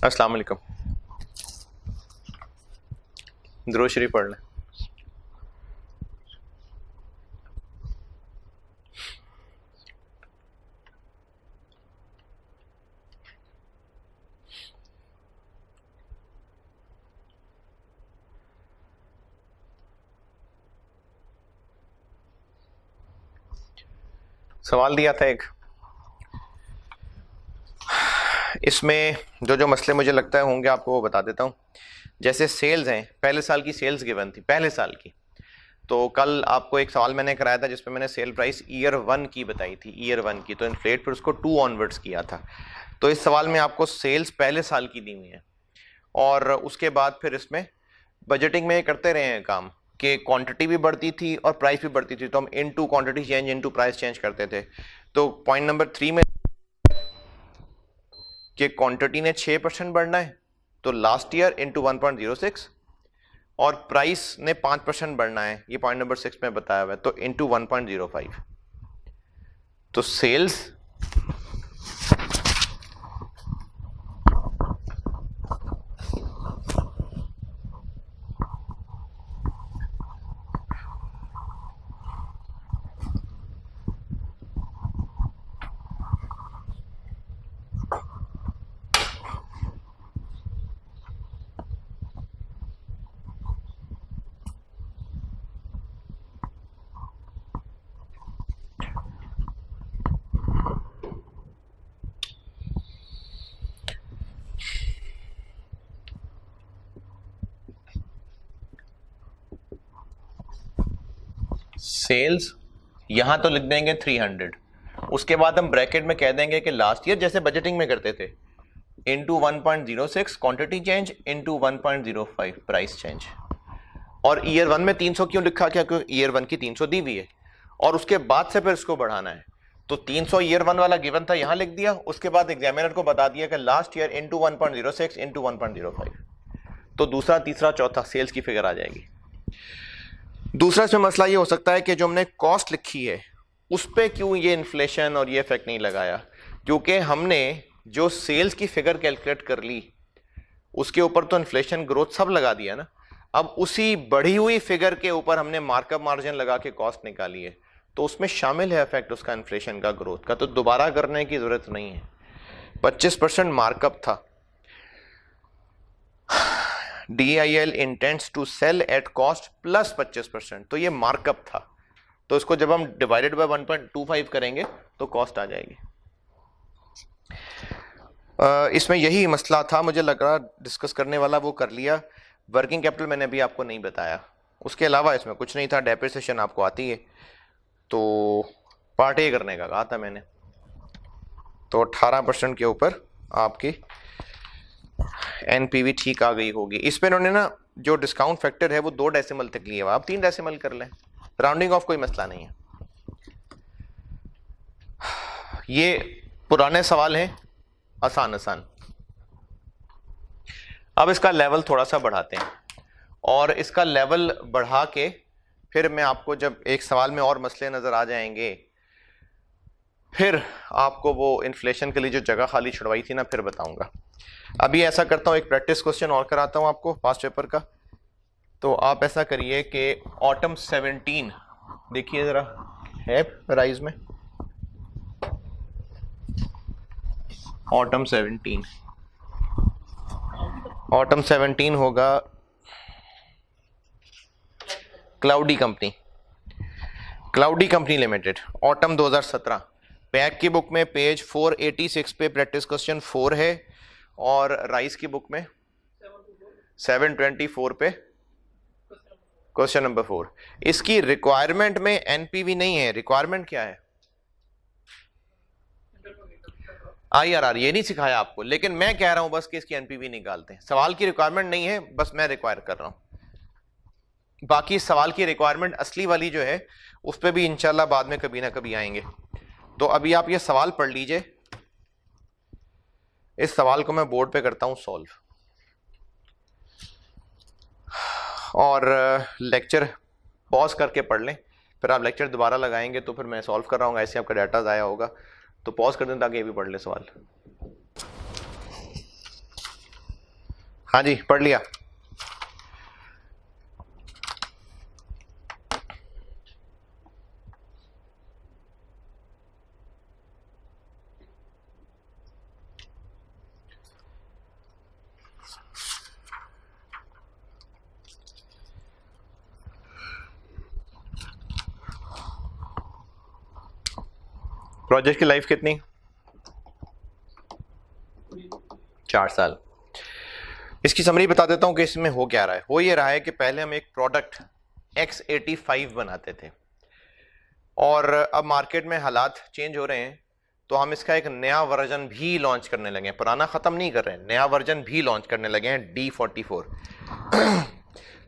अस्सलाम वालेकुम। दुरूद शरीफ पढ़ लें। सवाल दिया था एक, इसमें जो जो मसले मुझे लगता है होंगे आपको वो बता देता हूँ। जैसे सेल्स हैं, पहले साल की सेल्स गिवन थी, पहले साल की। तो कल आपको एक सवाल मैंने कराया था जिसमें मैंने सेल प्राइस ईयर 1 की बताई थी, ईयर 1 की, तो इन्फ्लेट फिर उसको 2 ऑनवर्ड्स किया था। तो इस सवाल में आपको सेल्स पहले साल की दी हुई है और उसके बाद फिर इसमें बजटिंग में करते रहे हैं काम कि क्वांटिटी भी बढ़ती थी और प्राइस भी बढ़ती थी, तो हम into quantity change into price change करते थे। तो पॉइंट नंबर 3 में कि क्वांटिटी ने 6% बढ़ना है तो लास्ट ईयर इंटू 1.06, और प्राइस ने 5% बढ़ना है, ये पॉइंट नंबर 6 में बताया हुआ है, तो इंटू 1.05। तो सेल्स सेल्स यहां तो लिख देंगे 300, उसके बाद हम ब्रैकेट में कह देंगे कि लास्ट ईयर जैसे बजटिंग में करते थे into 1.06 quantity change into 1.05 price change. और ईयर 1 में 300 क्यों लिखा, क्या क्योंकि ईयर 1 की 300 दी हुई है और उसके बाद से फिर इसको बढ़ाना है। तो 300 ईयर 1 वाला गिवन था, यहां लिख दिया, उसके बाद एग्जामिनर को बता दिया कि लास्ट ईयर इंटू 1.06 इंटू 1.05। तो दूसरा तीसरा चौथा सेल्स की फिगर आ जाएगी। दूसरा इसमें मसला ये हो सकता है कि जो हमने कॉस्ट लिखी है उस पर क्यों ये इन्फ्लेशन और ये इफेक्ट नहीं लगाया, क्योंकि हमने जो सेल्स की फिगर कैलकुलेट कर ली उसके ऊपर तो इन्फ्लेशन ग्रोथ सब लगा दिया ना। अब उसी बढ़ी हुई फिगर के ऊपर हमने मार्कअप मार्जिन लगा के कॉस्ट निकाली है, तो उसमें शामिल है इफेक्ट उसका इन्फ्लेशन का, ग्रोथ का, तो दोबारा करने की जरूरत नहीं है। 25% मार्कअप था। DIL intends to sell at cost plus 25%, तो ये मार्कअप था। तो इसको जब हम डिवाइडेड बाय 1.25 करेंगे तो कॉस्ट आ जाएगी। इसमें यही मसला था, मुझे लग रहा डिस्कस करने वाला, वो कर लिया। वर्किंग कैपिटल मैंने भी आपको नहीं बताया, उसके अलावा इसमें कुछ नहीं था। डेप्रिसिएशन आपको आती है, तो पार्ट ए करने का कहा था मैंने, तो 18% के ऊपर आपकी NPV ठीक आ गई होगी। इसमें इन्होंने ना जो डिस्काउंट फैक्टर है वो 2 डेसिमल तक लिए, आप 3 डेसिमल कर लें, राउंडिंग ऑफ कोई मसला नहीं है। ये पुराने सवाल हैं, आसान आसान। अब इसका लेवल थोड़ा सा बढ़ाते हैं, और इसका लेवल बढ़ा के फिर मैं आपको, जब एक सवाल में और मसले नजर आ जाएंगे, फिर आपको वो इन्फ्लेशन के लिए जो जगह खाली छुड़वाई थी ना फिर बताऊंगा। अभी ऐसा करता हूं, एक प्रैक्टिस क्वेश्चन और कराता हूं आपको पास्ट पेपर का। तो आप ऐसा करिए कि ऑटम 17 देखिए जरा, है राइज में ऑटम 17, ऑटम 17 होगा cloudy company limited, autumn 2017। Pack की बुक में पेज 486 पे प्रैक्टिस क्वेश्चन 4 है, और राइस की बुक में 724 पे क्वेश्चन नंबर 4। इसकी रिक्वायरमेंट में एनपीवी नहीं है, रिक्वायरमेंट क्या है? IRR। ये नहीं सिखाया आपको, लेकिन मैं कह रहा हूं बस कि इसकी एनपीवी निकालते हैं। सवाल की रिक्वायरमेंट नहीं है, बस मैं रिक्वायर कर रहा हूं। बाकी सवाल की रिक्वायरमेंट असली वाली जो है उस पर भी इंशाल्लाह बाद में कभी ना कभी आएंगे। तो अभी आप ये सवाल पढ़ लीजिए, इस सवाल को मैं बोर्ड पे करता हूं सॉल्व, और लेक्चर पॉज करके पढ़ लें, फिर आप लेक्चर दोबारा लगाएंगे तो फिर मैं सॉल्व कर रहा हूँ, ऐसे आपका डाटा ज़ाया होगा। तो पॉज कर दें ताकि ये भी पढ़ ले सवाल। हाँ जी पढ़ लिया। प्रोजेक्ट की लाइफ कितनी? 4 साल। इसकी समरी बता देता हूं कि इसमें हो क्या रहा है। हो ये रहा है कि पहले हम एक प्रोडक्ट X85 बनाते थे और अब मार्केट में हालात चेंज हो रहे हैं, तो हम इसका एक नया वर्जन भी लॉन्च करने लगे हैं। पुराना ख़त्म नहीं कर रहे हैं, नया वर्जन भी लॉन्च करने लगे हैं D44।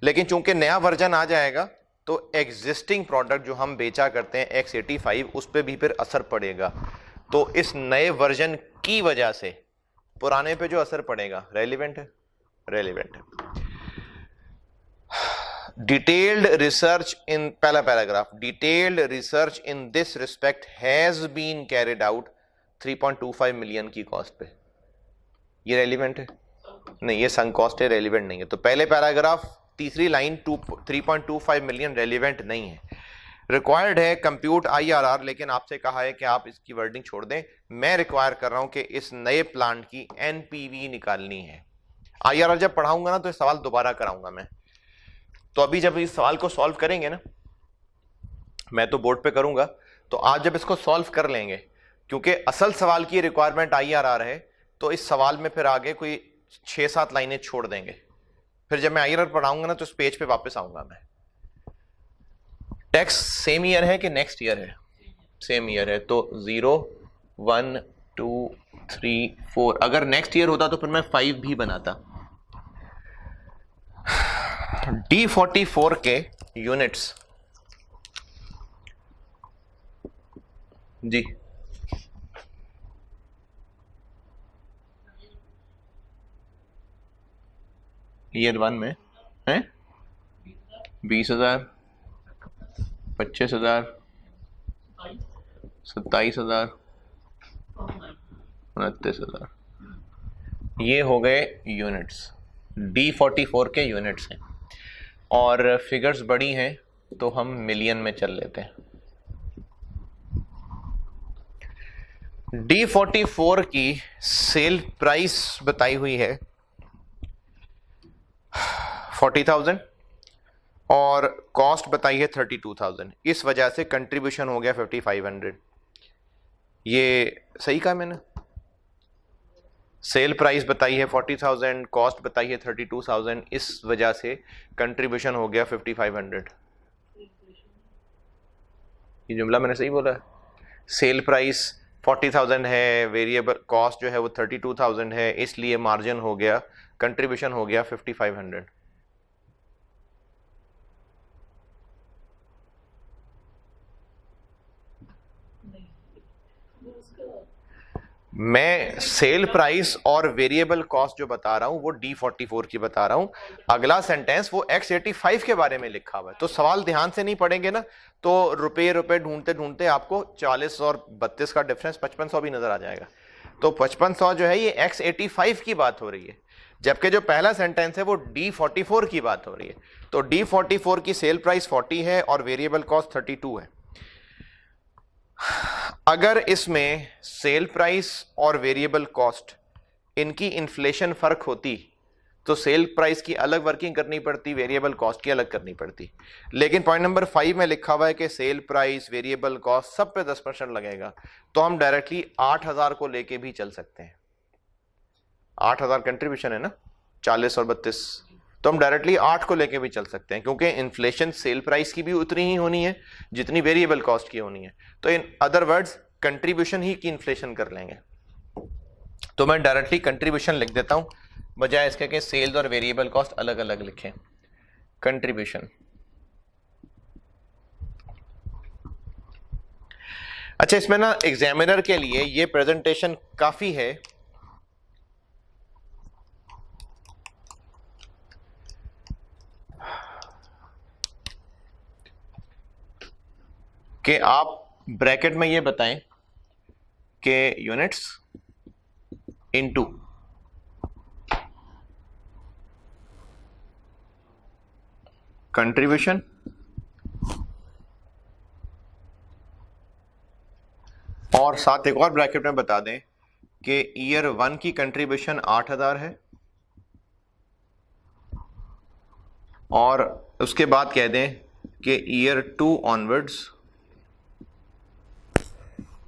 लेकिन चूंकि नया वर्जन आ जाएगा तो एग्जिस्टिंग प्रोडक्ट जो हम बेचा करते हैं X85 उस पर भी फिर असर पड़ेगा। तो इस नए वर्जन की वजह से पुराने पे जो असर पड़ेगा रेलिवेंट है, रेलिवेंट है। डिटेल्ड रिसर्च इन, पहला paragraph, detailed research in this respect has been carried out 3.25 million की कॉस्ट पे। ये रेलिवेंट है? नहीं, ये संक कॉस्ट है, रेलिवेंट नहीं है। तो पहले पैराग्राफ तीसरी लाइन 3.25 मिलियन रेलिवेंट नहीं है। रिक्वायर्ड है कंप्यूट IRR, लेकिन आपसे कहा है कि आप इसकी वर्डिंग छोड़ दें। मैं रिक्वायर कर रहा हूं कि इस नए प्लांट की NPV निकालनी है। IRR जब पढ़ाऊंगा ना तो इस सवाल दोबारा कराऊंगा मैं। तो अभी जब इस सवाल को सॉल्व करेंगे ना, मैं तो बोर्ड पे करूंगा, तो आज जब इसको सॉल्व कर लेंगे, क्योंकि असल सवाल की रिक्वायरमेंट IRR है, तो इस सवाल में फिर आगे कोई 6-7 लाइनें छोड़ देंगे। फिर जब मैं IRR पढ़ाऊंगा ना तो इस पेज पे वापस आऊंगा मैं। टैक्स सेम ईयर है कि नेक्स्ट ईयर है? सेम ईयर है। तो 0, 1, 2, 3, 4, अगर नेक्स्ट ईयर होता तो फिर मैं 5 भी बनाता। D44 के यूनिट्स जी, ईयर 1 में है 20,000, 25,000, 27,000, 29,000। ये हो गए यूनिट्स, D44 के यूनिट्स हैं। और फिगर्स बड़ी हैं तो हम मिलियन में चल लेते हैं। D44 की सेल प्राइस बताई हुई है 40,000 और कॉस्ट बताई है 32,000। इस वजह से कंट्रीब्यूशन हो गया 5,500। ये सही कहा मैंने? सेल प्राइस बताई है 40,000, कॉस्ट बताई है 32,000, इस वजह से कंट्रीब्यूशन हो गया 5,500। ये जुमला मैंने सही बोला है? सेल प्राइस 40,000 है, वेरिएबल कॉस्ट जो है वो 32,000 है, इसलिए मार्जिन हो गया, कंट्रीब्यूशन हो गया 5,500। मैं सेल प्राइस और वेरिएबल कॉस्ट जो बता रहा हूं वो D44 की बता रहा हूं। अगला सेंटेंस वो X85 के बारे में लिखा हुआ है। तो सवाल ध्यान से नहीं पढ़ेंगे ना तो रुपए रुपए ढूंढते ढूंढते आपको 40 और 32 का डिफरेंस 5500 भी नजर आ जाएगा। तो 5500 जो है ये X85 की बात हो रही है, जबकि जो पहला सेंटेंस है वो D44 की बात हो रही है। तो D44 की सेल प्राइस 40 है और वेरिएबल कॉस्ट 32 है। अगर इसमें सेल प्राइस और वेरिएबल कॉस्ट इनकी इन्फ्लेशन फर्क होती तो सेल प्राइस की अलग वर्किंग करनी पड़ती, वेरिएबल कॉस्ट की अलग करनी पड़ती। लेकिन पॉइंट नंबर 5 में लिखा हुआ है कि सेल प्राइस, वेरिएबल कॉस्ट सब पे 10% लगेगा, तो हम डायरेक्टली 8,000 को लेके भी चल सकते हैं। 8,000 कंट्रीब्यूशन है ना, 40 और 32, तो हम डायरेक्टली 8 को लेके भी चल सकते हैं, क्योंकि इन्फ्लेशन सेल प्राइस की भी उतनी ही होनी है जितनी वेरिएबल कॉस्ट की होनी है। तो इन अदर वर्ड्स कंट्रीब्यूशन ही की इन्फ्लेशन कर लेंगे। तो मैं डायरेक्टली कंट्रीब्यूशन लिख देता हूं, बजाय इसके कि सेल्स और वेरिएबल कॉस्ट अलग अलग लिखें। कंट्रीब्यूशन। अच्छा, इसमें ना एग्जामिनर के लिए ये प्रेजेंटेशन काफी है कि आप ब्रैकेट में ये बताएं कि यूनिट्स इनटू कंट्रीब्यूशन और साथ एक और ब्रैकेट में बता दें कि ईयर 1 की कंट्रीब्यूशन 8,000 है और उसके बाद कह दें कि year 2 onwards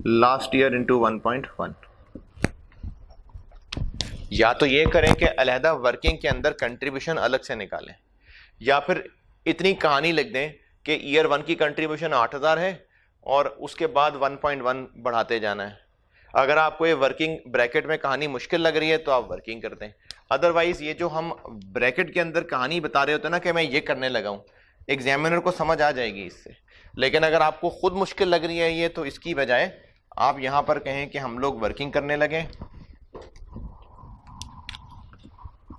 last year into 1.1। या तो ये करें कि अलहदा वर्किंग के अंदर कंट्रीब्यूशन अलग से निकालें, या फिर इतनी कहानी लिख दें कि ईयर 1 की कंट्रीब्यूशन 8,000 है और उसके बाद 1.1 बढ़ाते जाना है। अगर आपको ये वर्किंग ब्रैकेट में कहानी मुश्किल लग रही है तो आप वर्किंग करते हैं, अदरवाइज ये जो हम ब्रैकेट के अंदर कहानी बता रहे होते हैं ना कि मैं ये करने लगा हूँ, एग्जामिनर को समझ आ जाएगी इससे। लेकिन अगर आपको खुद मुश्किल लग रही है ये, तो इसकी बजाय आप यहां पर कहें कि हम लोग वर्किंग करने लगे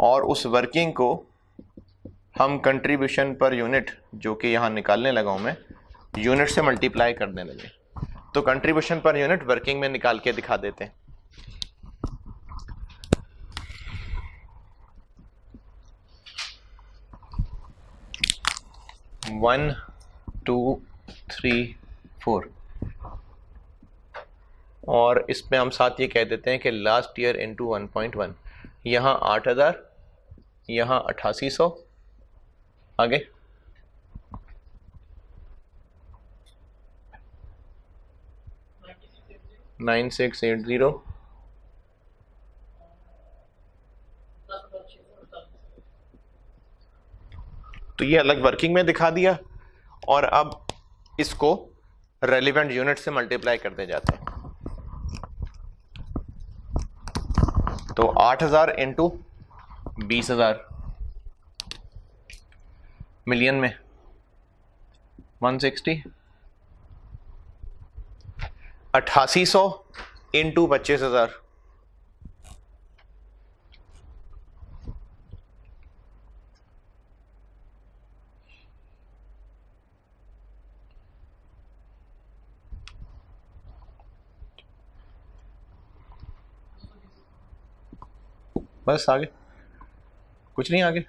और उस वर्किंग को हम कंट्रीब्यूशन पर यूनिट, जो कि यहां निकालने लगा हूं मैं, यूनिट से मल्टीप्लाई करने लगे। तो कंट्रीब्यूशन पर यूनिट वर्किंग में निकाल के दिखा देते हैं। वन, टू, थ्री, 4 और इसमें हम साथ ये कह देते हैं कि लास्ट ईयर इंटू 1.1। यहाँ 8,000, यहाँ 8800, आगे 9680, तो ये अलग वर्किंग में दिखा दिया और अब इसको रेलिवेंट यूनिट से मल्टीप्लाई करते जाते हैं। तो 8,000 इंटू 20,000 मिलियन में 160, 8800 इंटू 25,000 बस, आगे कुछ नहीं, आगे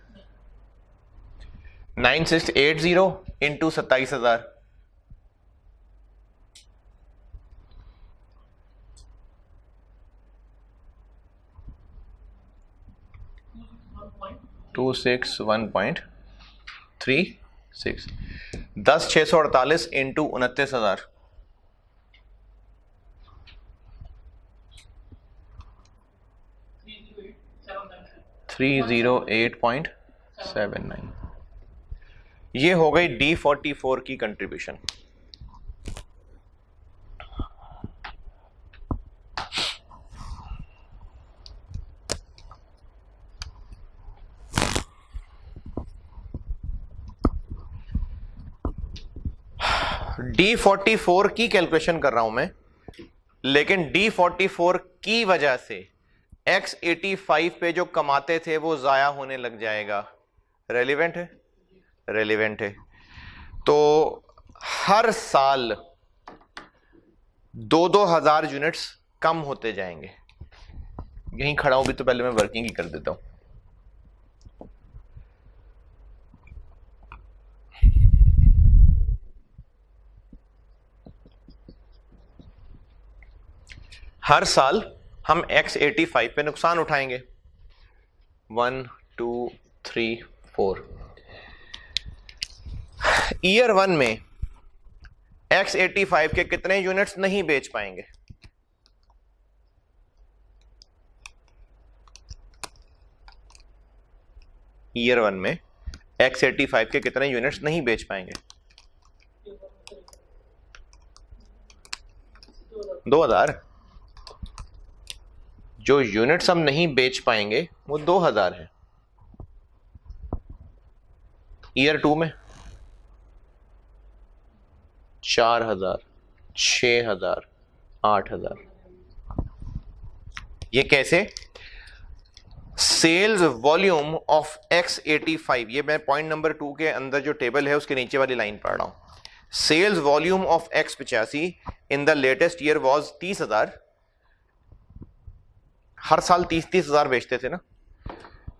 9680 इंटू 27,000 261.36, 10,648 इंटू 29,000 308.79। ये हो गई D44 की कंट्रीब्यूशन। D44 की कैलकुलेशन कर रहा हूं मैं, लेकिन D44 की वजह से X85 पे जो कमाते थे वो जाया होने लग जाएगा। रेलिवेंट है? रेलिवेंट है। तो हर साल 2-2 हजार यूनिट्स कम होते जाएंगे। यहीं खड़ा हूं भी तो पहले मैं वर्किंग ही कर देता हूं। हर साल हम X85 पे नुकसान उठाएंगे। 1, 2, 3, 4। ईयर 1 में X85 के कितने यूनिट्स नहीं बेच पाएंगे? ईयर 1 में X85 के कितने यूनिट्स नहीं बेच पाएंगे? 2,000। जो यूनिट्स हम नहीं बेच पाएंगे वो 2,000 है। ईयर 2 में 4,000, 6,000, 8,000। ये कैसे? सेल्स वॉल्यूम ऑफ X85, ये मैं पॉइंट नंबर 2 के अंदर जो टेबल है उसके नीचे वाली लाइन पढ़ रहा हूं। Sales volume of X85 in the latest year was 30,000। हर साल 30,000 बेचते थे ना,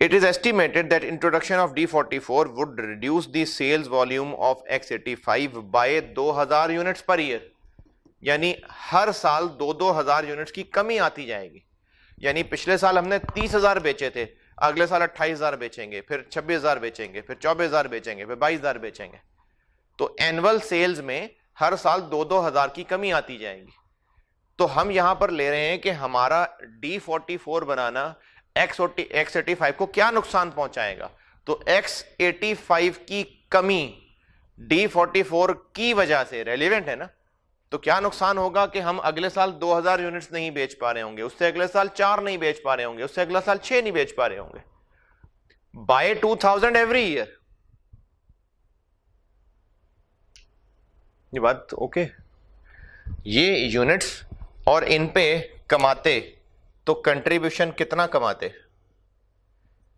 It is estimated that introduction of D44 would reduce the sales volume of X85 by 2000 units per year, यानी हर साल 2-2000 यूनिट्स की कमी आती जाएगी। यानी पिछले साल हमने 30,000 बेचे थे, अगले साल 28,000 बेचेंगे, फिर 26,000 बेचेंगे, फिर 24,000 बेचेंगे, फिर 22,000 बेचेंगे। तो एनुअल सेल्स में हर साल 2-2000 की कमी आती जाएगी। तो हम यहां पर ले रहे हैं कि हमारा D44 बनाना X85 को क्या नुकसान पहुंचाएगा। तो X85 की कमी D44 की वजह से रेलेवेंट है ना। तो क्या नुकसान होगा कि हम अगले साल 2000 यूनिट्स नहीं बेच पा रहे होंगे, उससे अगले साल 4 नहीं बेच पा रहे होंगे, उससे अगला साल 6 नहीं बेच पा रहे होंगे। By 2000 every year. ये बात ओके। ये यूनिट्स और इन पे कमाते तो कंट्रीब्यूशन कितना कमाते।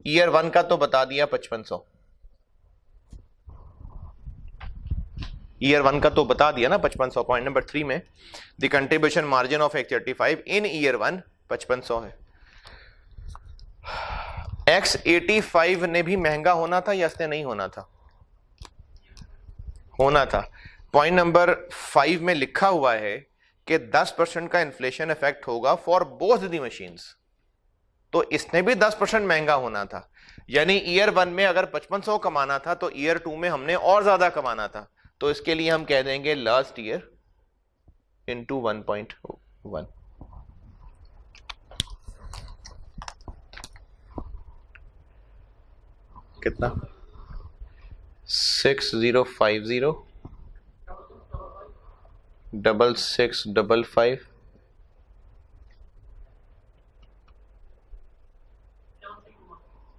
ईयर 1 का तो बता दिया 5500, ईयर 1 का तो बता दिया ना 5500। पॉइंट नंबर 3 में the contribution margin of X85 in year 1 5500 है। X85 ने भी महंगा होना था या इसने नहीं होना था? होना था। पॉइंट नंबर 5 में लिखा हुआ है कि 10% का इन्फ्लेशन इफेक्ट होगा फॉर बोथ द मशीन्स। तो इसने भी 10% महंगा होना था। यानी ईयर 1 में अगर 5500 कमाना था तो ईयर 2 में हमने और ज्यादा कमाना था। तो इसके लिए हम कह देंगे लास्ट ईयर इंटू 1.1। कितना? 6050 6655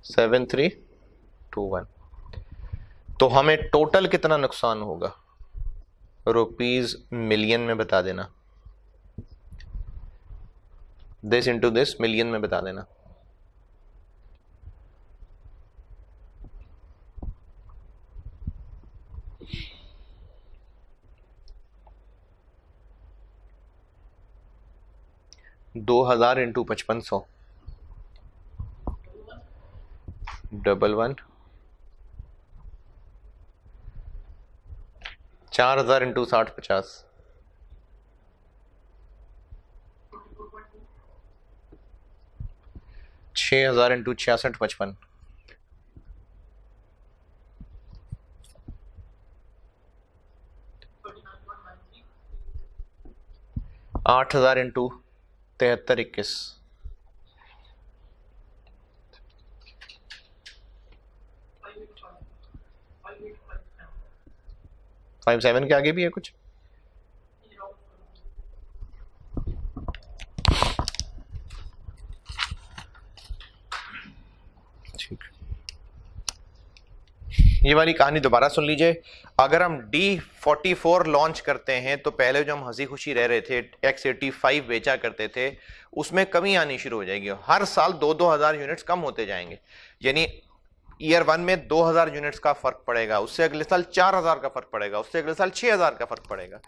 7321। तो हमें टोटल कितना नुकसान होगा रुपीज मिलियन में बता देना। दिस इंटू दिस मिलियन में बता देना। दो 2000 इंटू 5500 11 4000 इंटू 60-50 6000 इंटू 66-55 8000 इंटू 73-21 57 के आगे भी है कुछ? ठीक, ये वाली कहानी दोबारा सुन लीजिए। अगर हम D44 लॉन्च करते हैं तो पहले जो हम हंसी खुशी रह रहे थे, X85 बेचा करते थे, उसमें कमी आनी शुरू हो जाएगी। हर साल 2-2000 यूनिट्स कम होते जाएंगे। यानी ईयर 1 में 2000 यूनिट्स का फर्क पड़ेगा, उससे अगले साल 4000 का फर्क पड़ेगा, उससे अगले साल 6000 का फर्क पड़ेगा।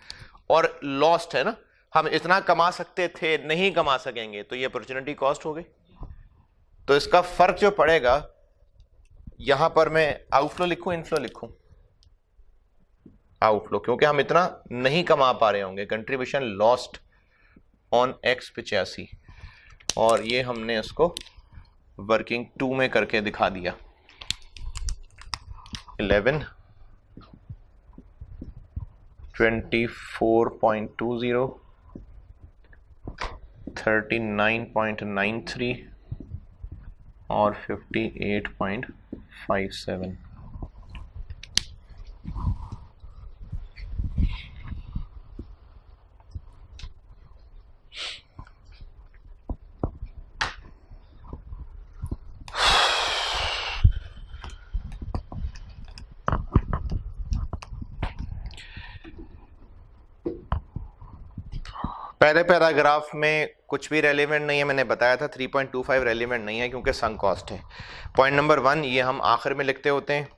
और लॉस्ट है ना, हम इतना कमा सकते थे नहीं कमा सकेंगे, तो ये अपॉर्चुनिटी कॉस्ट हो गई। तो इसका फर्क जो पड़ेगा, यहां पर मैं आउटफ्लो लिखूं इनफ्लो लिखूं? आउटफ्लो, क्योंकि हम इतना नहीं कमा पा रहे होंगे। कंट्रीब्यूशन लॉस्ट ऑन X85, और ये हमने इसको वर्किंग 2 में करके दिखा दिया। 11 24.20 39.93 और 58.57। पहले पैराग्राफ में कुछ भी रेलिवेंट नहीं है, मैंने बताया था 3.25 रेलिवेंट नहीं है क्योंकि संक कॉस्ट है। पॉइंट नंबर 1 ये हम आखिर में लिखते होते हैं।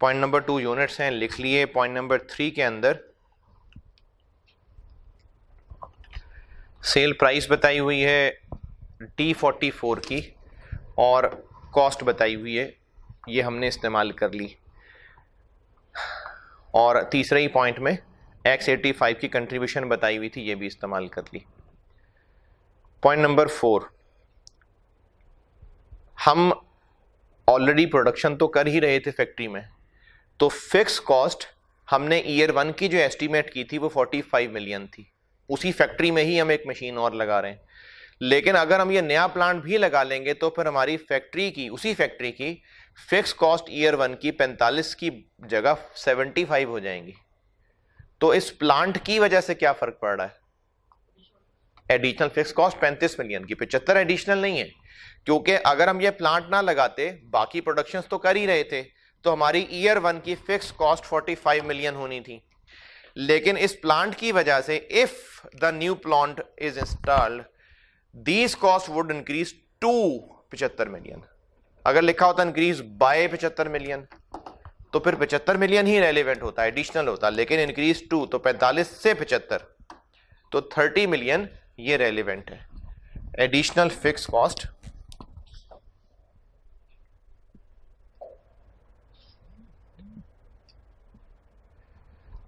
पॉइंट नंबर 2 यूनिट्स हैं, लिख लिए। पॉइंट नंबर 3 के अंदर सेल प्राइस बताई हुई है D44 की, और कॉस्ट बताई हुई है, ये हमने इस्तेमाल कर ली। और तीसरे ही पॉइंट में X85 की कंट्रीब्यूशन बताई हुई थी, ये भी इस्तेमाल कर ली। पॉइंट नंबर 4, हम ऑलरेडी प्रोडक्शन तो कर ही रहे थे फैक्ट्री में, तो फिक्स कॉस्ट हमने ईयर 1 की जो एस्टीमेट की थी वो 45 मिलियन थी। उसी फैक्ट्री में ही हम एक मशीन और लगा रहे हैं, लेकिन अगर हम ये नया प्लांट भी लगा लेंगे तो फिर हमारी फैक्ट्री की, उसी फैक्ट्री की फिक्स कॉस्ट ईयर 1 की 45 की जगह 75 हो जाएंगी। तो इस प्लांट की वजह से क्या फर्क पड़ रहा है? एडिशनल फिक्स कॉस्ट 35 मिलियन की, 75 एडिशनल नहीं है, क्योंकि अगर हम ये प्लांट ना लगाते, बाकी प्रोडक्शंस तो कर ही रहे थे, तो हमारी ईयर 1 की फिक्स कॉस्ट 45 मिलियन होनी थी। लेकिन इस प्लांट की वजह से if the new plant is installed these cost would increase to 75 million. अगर लिखा होता इंक्रीज बाय 75 मिलियन तो फिर 75 मिलियन ही रेलिवेंट होता, एडिशनल होता, लेकिन इंक्रीज टू तो 45 से 75, तो 30 मिलियन ये रेलिवेंट है। एडिशनल फिक्स कॉस्ट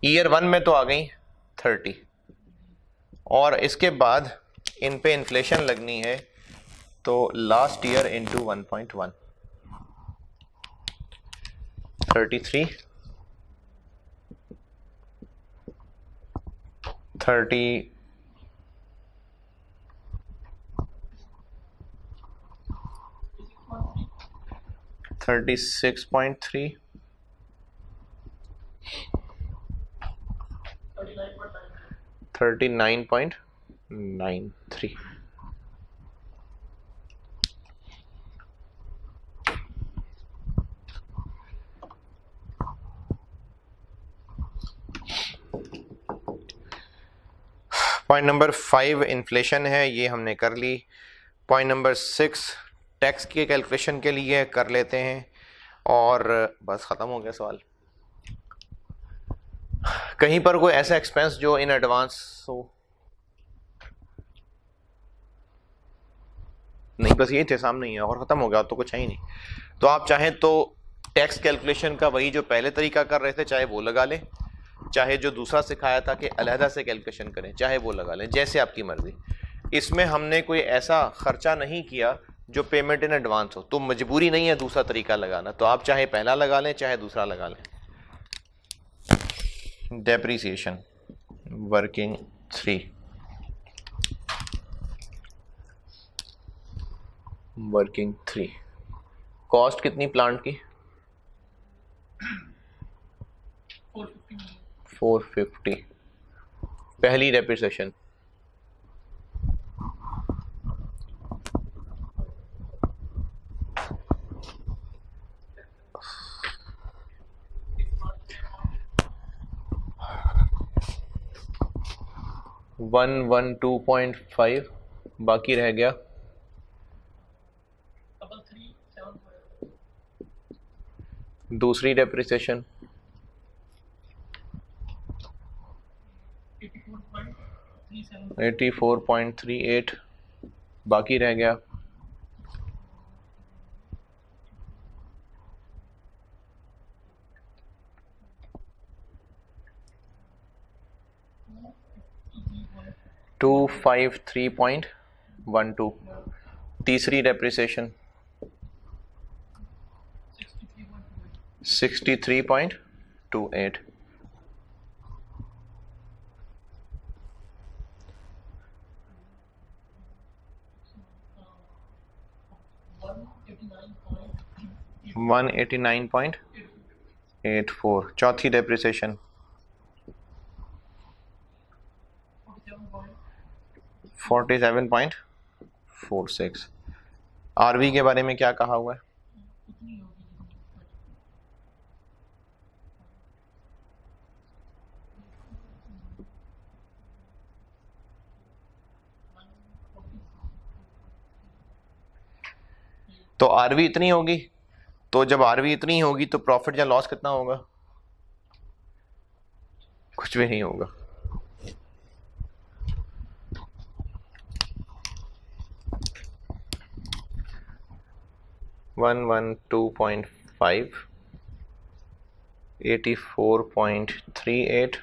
ईयर 1 में तो आ गई 30, और इसके बाद इन पे इन्फ्लेशन लगनी है, तो last year into 1.1, 33, 30, 36.3, 39.93। Point number 5 inflation है, ये हमने कर ली। पॉइंट नंबर 6 टैक्स की कैलकुलेशन के लिए कर लेते हैं, और बस ख़त्म हो गया सवाल। कहीं पर कोई ऐसा एक्सपेंस जो इन एडवांस हो? नहीं, बस यही थे, सामने ही है और ख़त्म हो गया, तो कुछ है ही नहीं। तो आप चाहें तो टैक्स कैलकुलेशन का वही जो पहले तरीका कर रहे थे, चाहे वो लगा लें, चाहे जो दूसरा सिखाया था कि अलहदा से कैलकुलेशन करें, चाहे वो लगा लें, जैसे आपकी मर्जी। इसमें हमने कोई ऐसा खर्चा नहीं किया जो पेमेंट इन एडवांस हो, तो मजबूरी नहीं है दूसरा तरीका लगाना, तो आप चाहे पहला लगा लें चाहे दूसरा लगा लें। डेप्रीसिएशन वर्किंग 3, वर्किंग 3 कॉस्ट कितनी प्लांट की? 450। पहली डेप्रीसिएशन 112.5, बाकी रह गया दूसरी डेप्रिसिएशन 84.38, बाकी रह गया 253.12। तीसरी डेप्रिसिएशन 63.28। $189.84। चौथी डेप्रिसिएशन 47.46। आरवी के बारे में क्या कहा हुआ है? तो आरवी इतनी होगी, तो जब आरवी इतनी होगी तो प्रॉफिट या लॉस कितना होगा? कुछ भी नहीं होगा। 112.5, 84.38,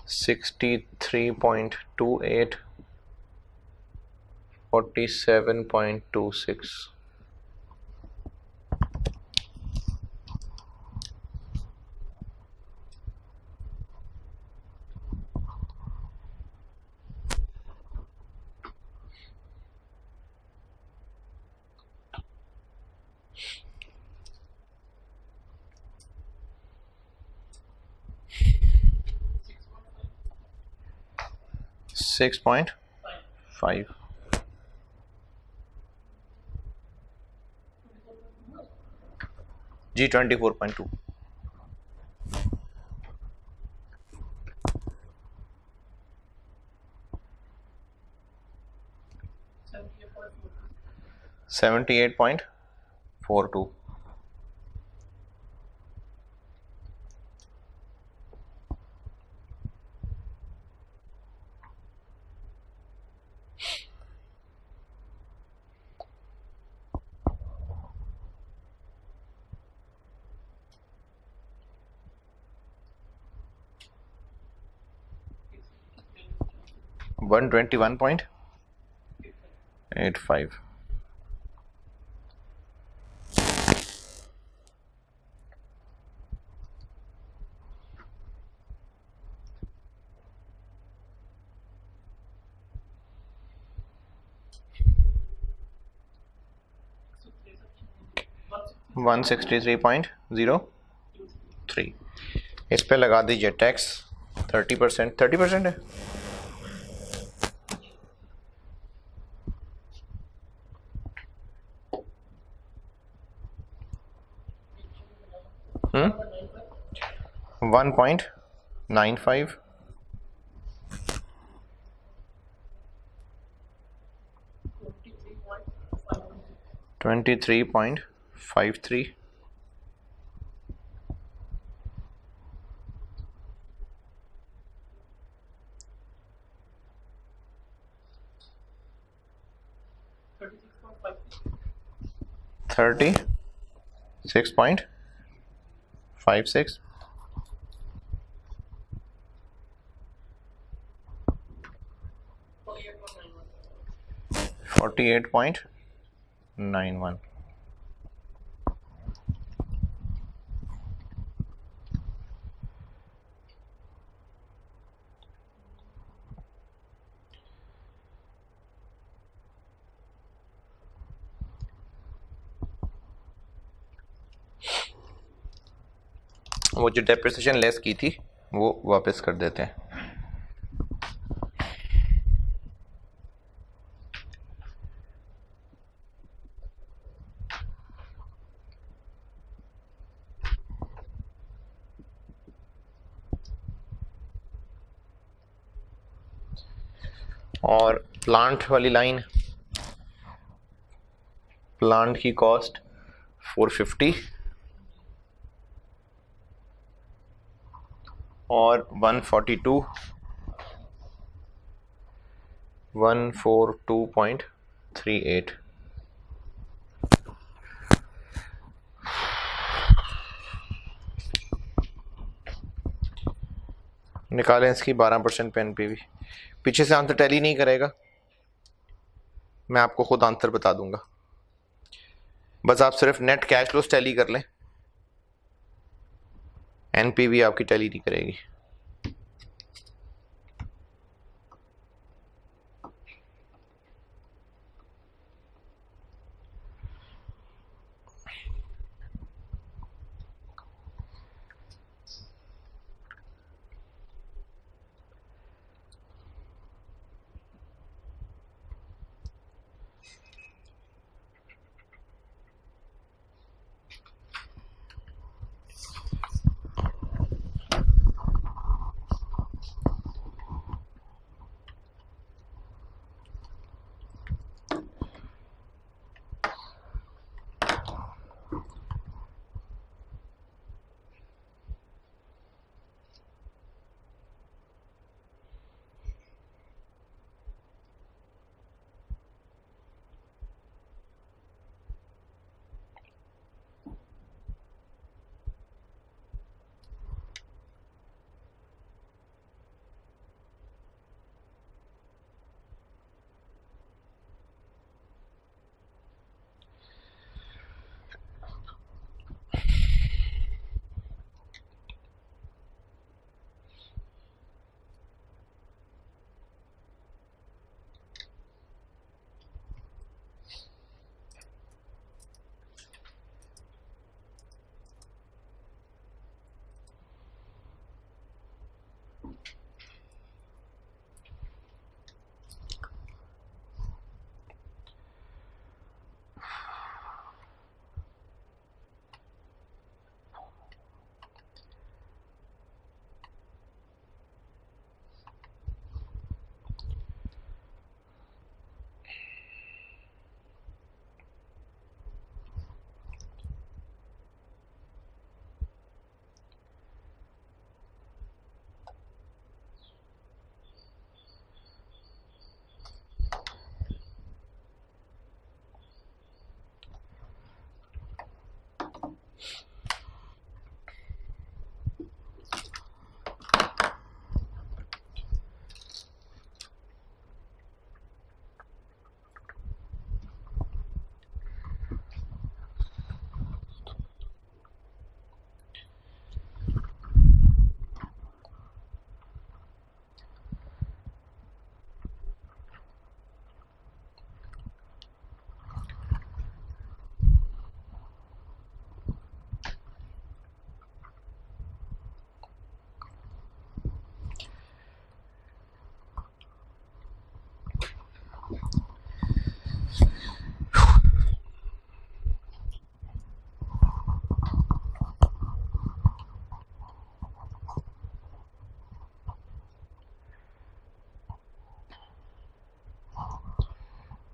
63.28, 47.26. Six point five. जी 24.2. $78.42. $121.85. $163.03. इस पे लगा दीजिए टैक्स 30%. 30% है. हम्म 1.95, 23.53, 36.56, 48.91. वो जो डेप्रिसिएशन लेस की थी वो वापस कर देते हैं. और प्लांट वाली लाइन, प्लांट की कॉस्ट 450 और 142, 142.38. निकालें इसकी 12% पे एनपीवी. पीछे से आंसर टैली नहीं करेगा, मैं आपको खुद आंसर बता दूंगा. बस आप सिर्फ नेट कैश फ्लोस टैली कर लें, एनपीवी आपकी टैली नहीं करेगी.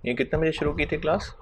ये कितने बजे शुरू की थी class?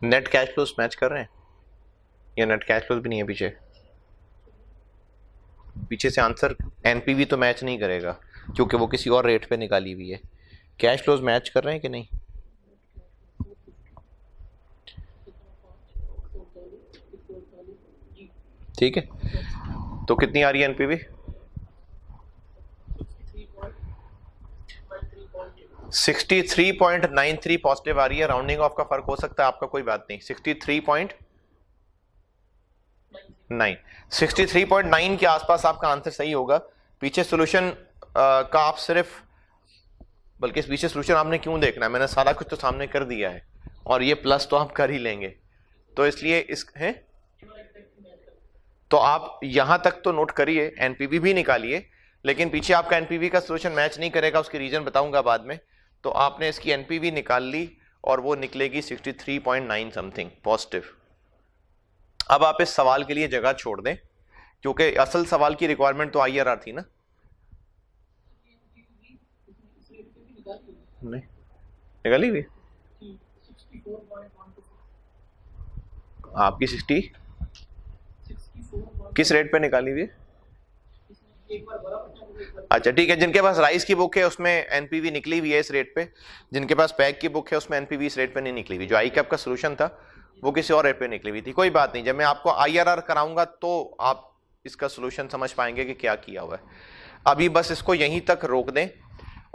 Net cash flows match कर रहे हैं या नेट कैश फ्लोस भी नहीं है पीछे? पीछे से आंसर एनपीवी तो मैच नहीं करेगा क्योंकि वो किसी और रेट पे निकाली हुई है। कैश फ्लोज मैच कर रहे हैं कि नहीं? ठीक है, तो कितनी आ रही है एनपीवी? 63.93 पॉजिटिव आ रही है। राउंडिंग ऑफ का फर्क हो सकता है आपका, कोई बात नहीं। 63.9 के आसपास आपका आंसर सही होगा। पीछे सोल्यूशन का आप सिर्फ, बल्कि इस पीछे सोल्यूशन आपने क्यों देखना है, मैंने सारा कुछ तो सामने कर दिया है और ये प्लस तो आप कर ही लेंगे, तो इसलिए इस है तो आप यहां तक तो नोट करिए, एनपीवी भी निकालिए, लेकिन पीछे आपका एनपीवी का सोल्यूशन मैच नहीं करेगा, उसकी रीजन बताऊंगा बाद में। तो आपने इसकी एनपीवी निकाल ली और वो निकलेगी 63.9 समथिंग पॉजिटिव। अब आप इस सवाल के लिए जगह छोड़ दें क्योंकि असल सवाल की रिक्वायरमेंट तो आईआरआर थी ना। नहीं निकाली हुई आपकी 60 किस रेट पे निकाली हुई? अच्छा ठीक है, जिनके पास राइस की बुक है उसमें एनपीवी निकली हुई है इस रेट पे, जिनके पास पैक की बुक है उसमें एनपीवी इस रेट पे नहीं निकली हुई। जो आई कैप का सोल्यूशन था वो किसी और रेट पे निकली हुई थी। कोई बात नहीं, जब मैं आपको आईआरआर कराऊंगा तो आप इसका सोल्यूशन समझ पाएंगे कि क्या किया हुआ है। अभी बस इसको यहीं तक रोक दें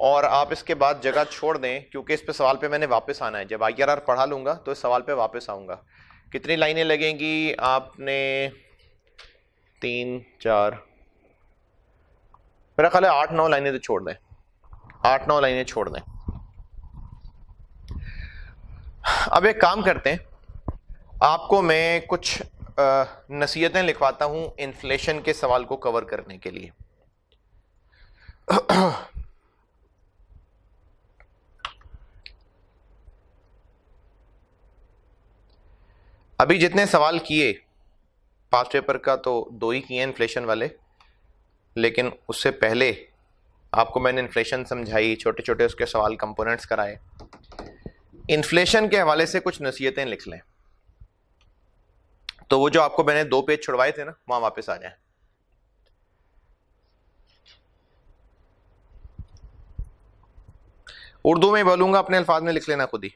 और आप इसके बाद जगह छोड़ दें क्योंकि इस पे सवाल पे मैंने वापस आना है। जब आईआरआर पढ़ा लूंगा तो इस सवाल पे वापस आऊंगा। कितनी लाइनें लगेंगी? आपने 3 4 मेरा ख्याल है 8 9 लाइनें तो छोड़ दें, 8 9 लाइनें छोड़ दें। अब एक काम करते हैं, आपको मैं कुछ नसीहतें लिखवाता हूं इन्फ्लेशन के सवाल को कवर करने के लिए। अभी जितने सवाल किए पास्ट पेपर का तो 2 ही किए इन्फ्लेशन वाले, लेकिन उससे पहले आपको मैंने इन्फ्लेशन समझाई, छोटे छोटे उसके सवाल कंपोनेंट्स कराए। इन्फ्लेशन के हवाले से कुछ नसीहतें लिख लें। तो वो जो आपको मैंने 2 पेज छुड़वाए थे ना, वहां वापस आ जाए। उर्दू में बोलूंगा, अपने अल्फाज में लिख लेना खुद ही।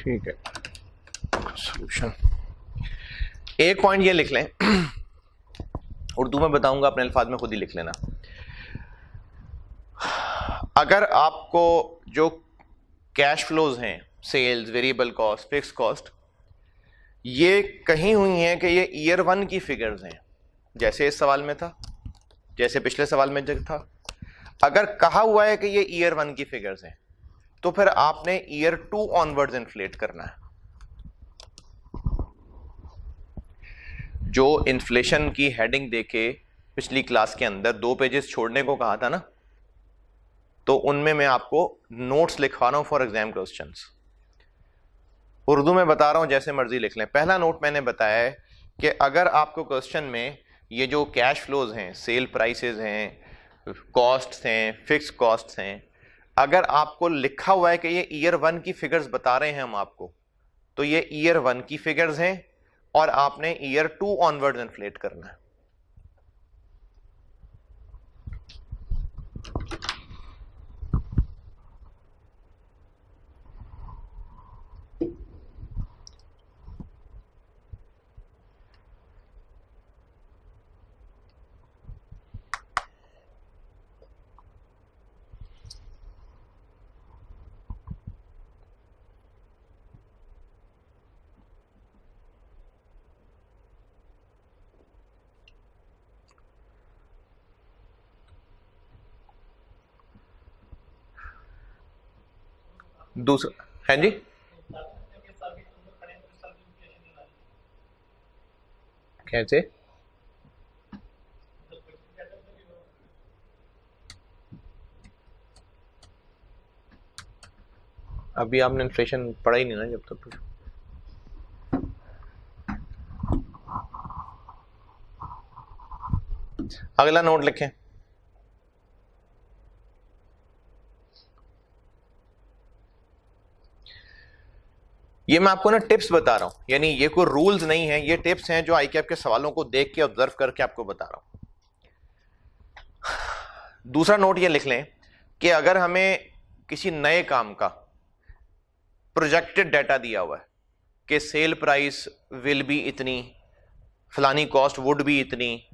ठीक है, सॉल्यूशन। एक पॉइंट ये लिख लें, उर्दू में बताऊंगा, अपने अल्फाज में खुद ही लिख लेना। अगर आपको जो कैश फ्लोज हैं, sales, variable cost, fix cost, ये कहीं हुई हैं कि ये ईयर 1 की फिगर्स हैं, जैसे इस सवाल में था, जैसे पिछले सवाल में जब था, अगर कहा हुआ है कि ये ईयर 1 की फिगर्स हैं, तो फिर आपने ईयर 2 ऑनवर्ड्स इन्फ्लेट करना है। जो इन्फ्लेशन की हेडिंग देके पिछली क्लास के अंदर 2 पेजेस छोड़ने को कहा था ना, तो उनमें मैं आपको नोट्स लिखवा रहा हूं फॉर एग्जाम क्वेश्चंस। उर्दू में बता रहा हूं, जैसे मर्जी लिख लें। पहला नोट मैंने बताया है कि अगर आपको क्वेश्चन में ये जो कैश फ्लोज हैं, सेल प्राइसेस हैं, कॉस्ट्स हैं, फिक्स कॉस्ट्स हैं, अगर आपको लिखा हुआ है कि ये ईयर 1 की फिगर्स बता रहे हैं हम आपको, तो ये ईयर 1 की फिगर्स हैं और आपने ईयर 2 ऑनवर्ड इन्फ्लेट करना है। दूसरा है जी, कैसे? अभी आपने इन्फ्लेशन पढ़ा ही नहीं ना जब तक। अगला नोट लिखें। ये मैं आपको ना टिप्स बता रहा हूं, यानी ये कोई रूल्स नहीं है, ये टिप्स हैं जो आईके आपके सवालों को देख के ऑब्जर्व करके आपको बता रहा हूं। दूसरा नोट ये लिख लें कि अगर हमें किसी नए काम का प्रोजेक्टेड डाटा दिया हुआ है कि सेल प्राइस विल बी इतनी, फलानी कॉस्ट वुड बी इतनी,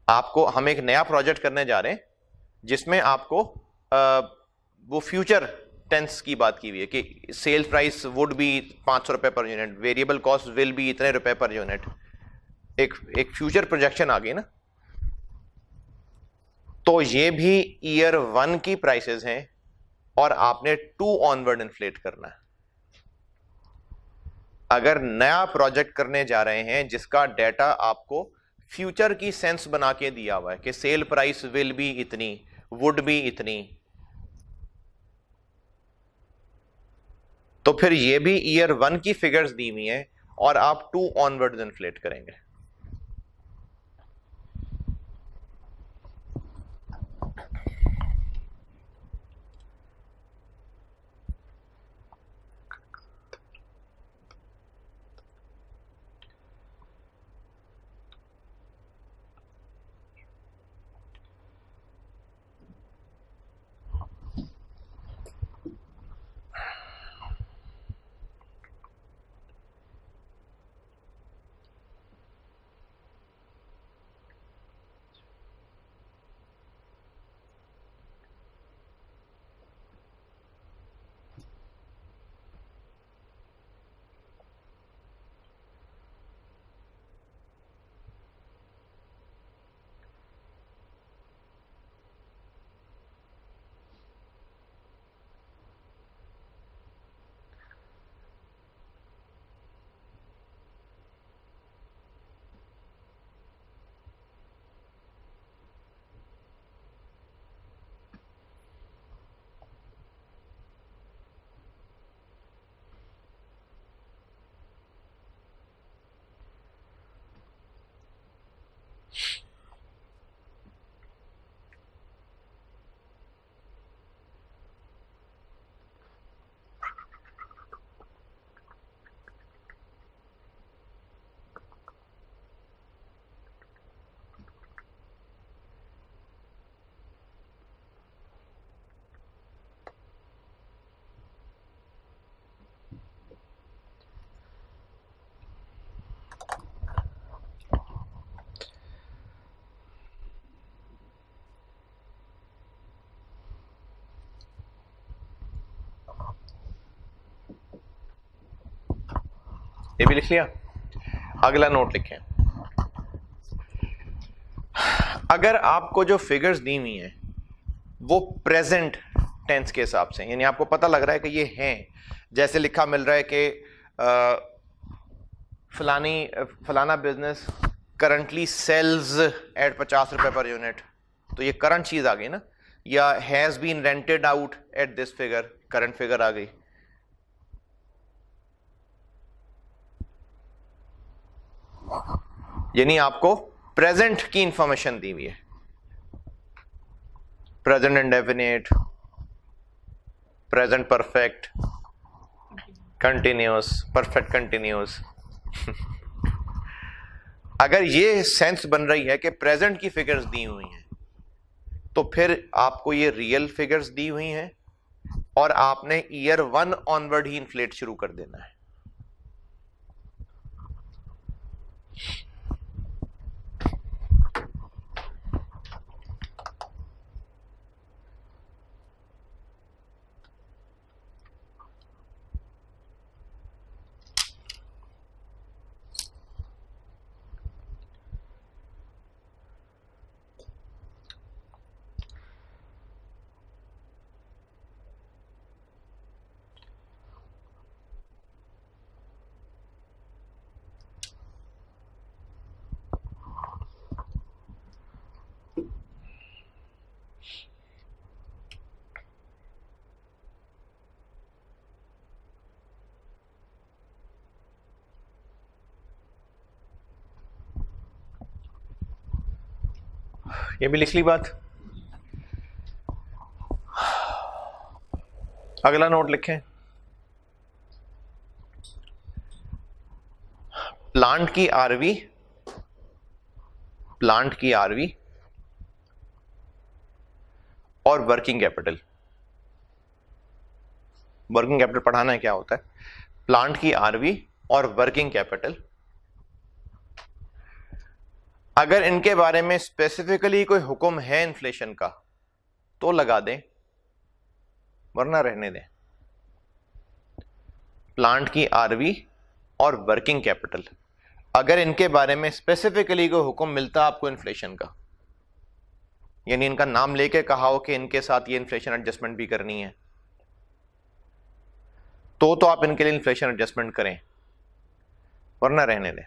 आपको हम एक नया प्रोजेक्ट करने जा रहे हैं जिसमें आपको वो फ्यूचर टेंस की बात की हुई है कि सेल प्राइस वुड बी 500 रुपए per unit, variable cost will be इतने रुपए पर यूनिट, एक फ्यूचर प्रोजेक्शन आ गई ना। तो ये भी ईयर 1 की प्राइसेस हैं और आपने 2 ऑनवर्ड इन्फ्लेट करना है। अगर नया प्रोजेक्ट करने जा रहे हैं जिसका डाटा आपको फ्यूचर की सेंस बना के दिया हुआ है कि सेल प्राइस विल बी इतनी, वुड बी इतनी, तो फिर ये भी ईयर 1 की फिगर्स दी हुई हैं और आप 2 ऑनवर्ड इन्फ्लेट करेंगे। ये भी लिख लिया। अगला नोट लिखें, अगर आपको जो फिगर्स दी हुई हैं वो प्रेजेंट टेंस के हिसाब से, यानी आपको पता लग रहा है कि ये हैं, जैसे लिखा मिल रहा है कि फलाना बिजनेस करंटली सेल्स एट 50 रुपए पर यूनिट, तो ये करंट चीज आ गई ना, या has been rented out at this figure, current figure आ गई। यानी आपको प्रेजेंट की इंफॉर्मेशन दी हुई है, present indefinite, present perfect, continuous, perfect continuous. अगर ये सेंस बन रही है कि प्रेजेंट की फिगर्स दी हुई हैं, तो फिर आपको ये रियल फिगर्स दी हुई हैं और आपने ईयर 1 ऑनवर्ड ही इन्फ्लेट शुरू कर देना है। ये भी लिख ली बात। अगला नोट लिखें, प्लांट की आरवी और वर्किंग कैपिटल पढ़ाना है क्या होता है। प्लांट की आरवी और वर्किंग कैपिटल, अगर इनके बारे में स्पेसिफिकली कोई हुक्म है इन्फ्लेशन का तो लगा दें, वरना रहने दें। प्लांट की आरवी और वर्किंग कैपिटल, अगर इनके बारे में स्पेसिफिकली कोई हुक्म मिलता आपको इन्फ्लेशन का, यानी इनका नाम लेके कहा हो कि इनके साथ ये इन्फ्लेशन एडजस्टमेंट भी करनी है, तो आप इनके लिए इन्फ्लेशन एडजस्टमेंट करें, वरना रहने दें।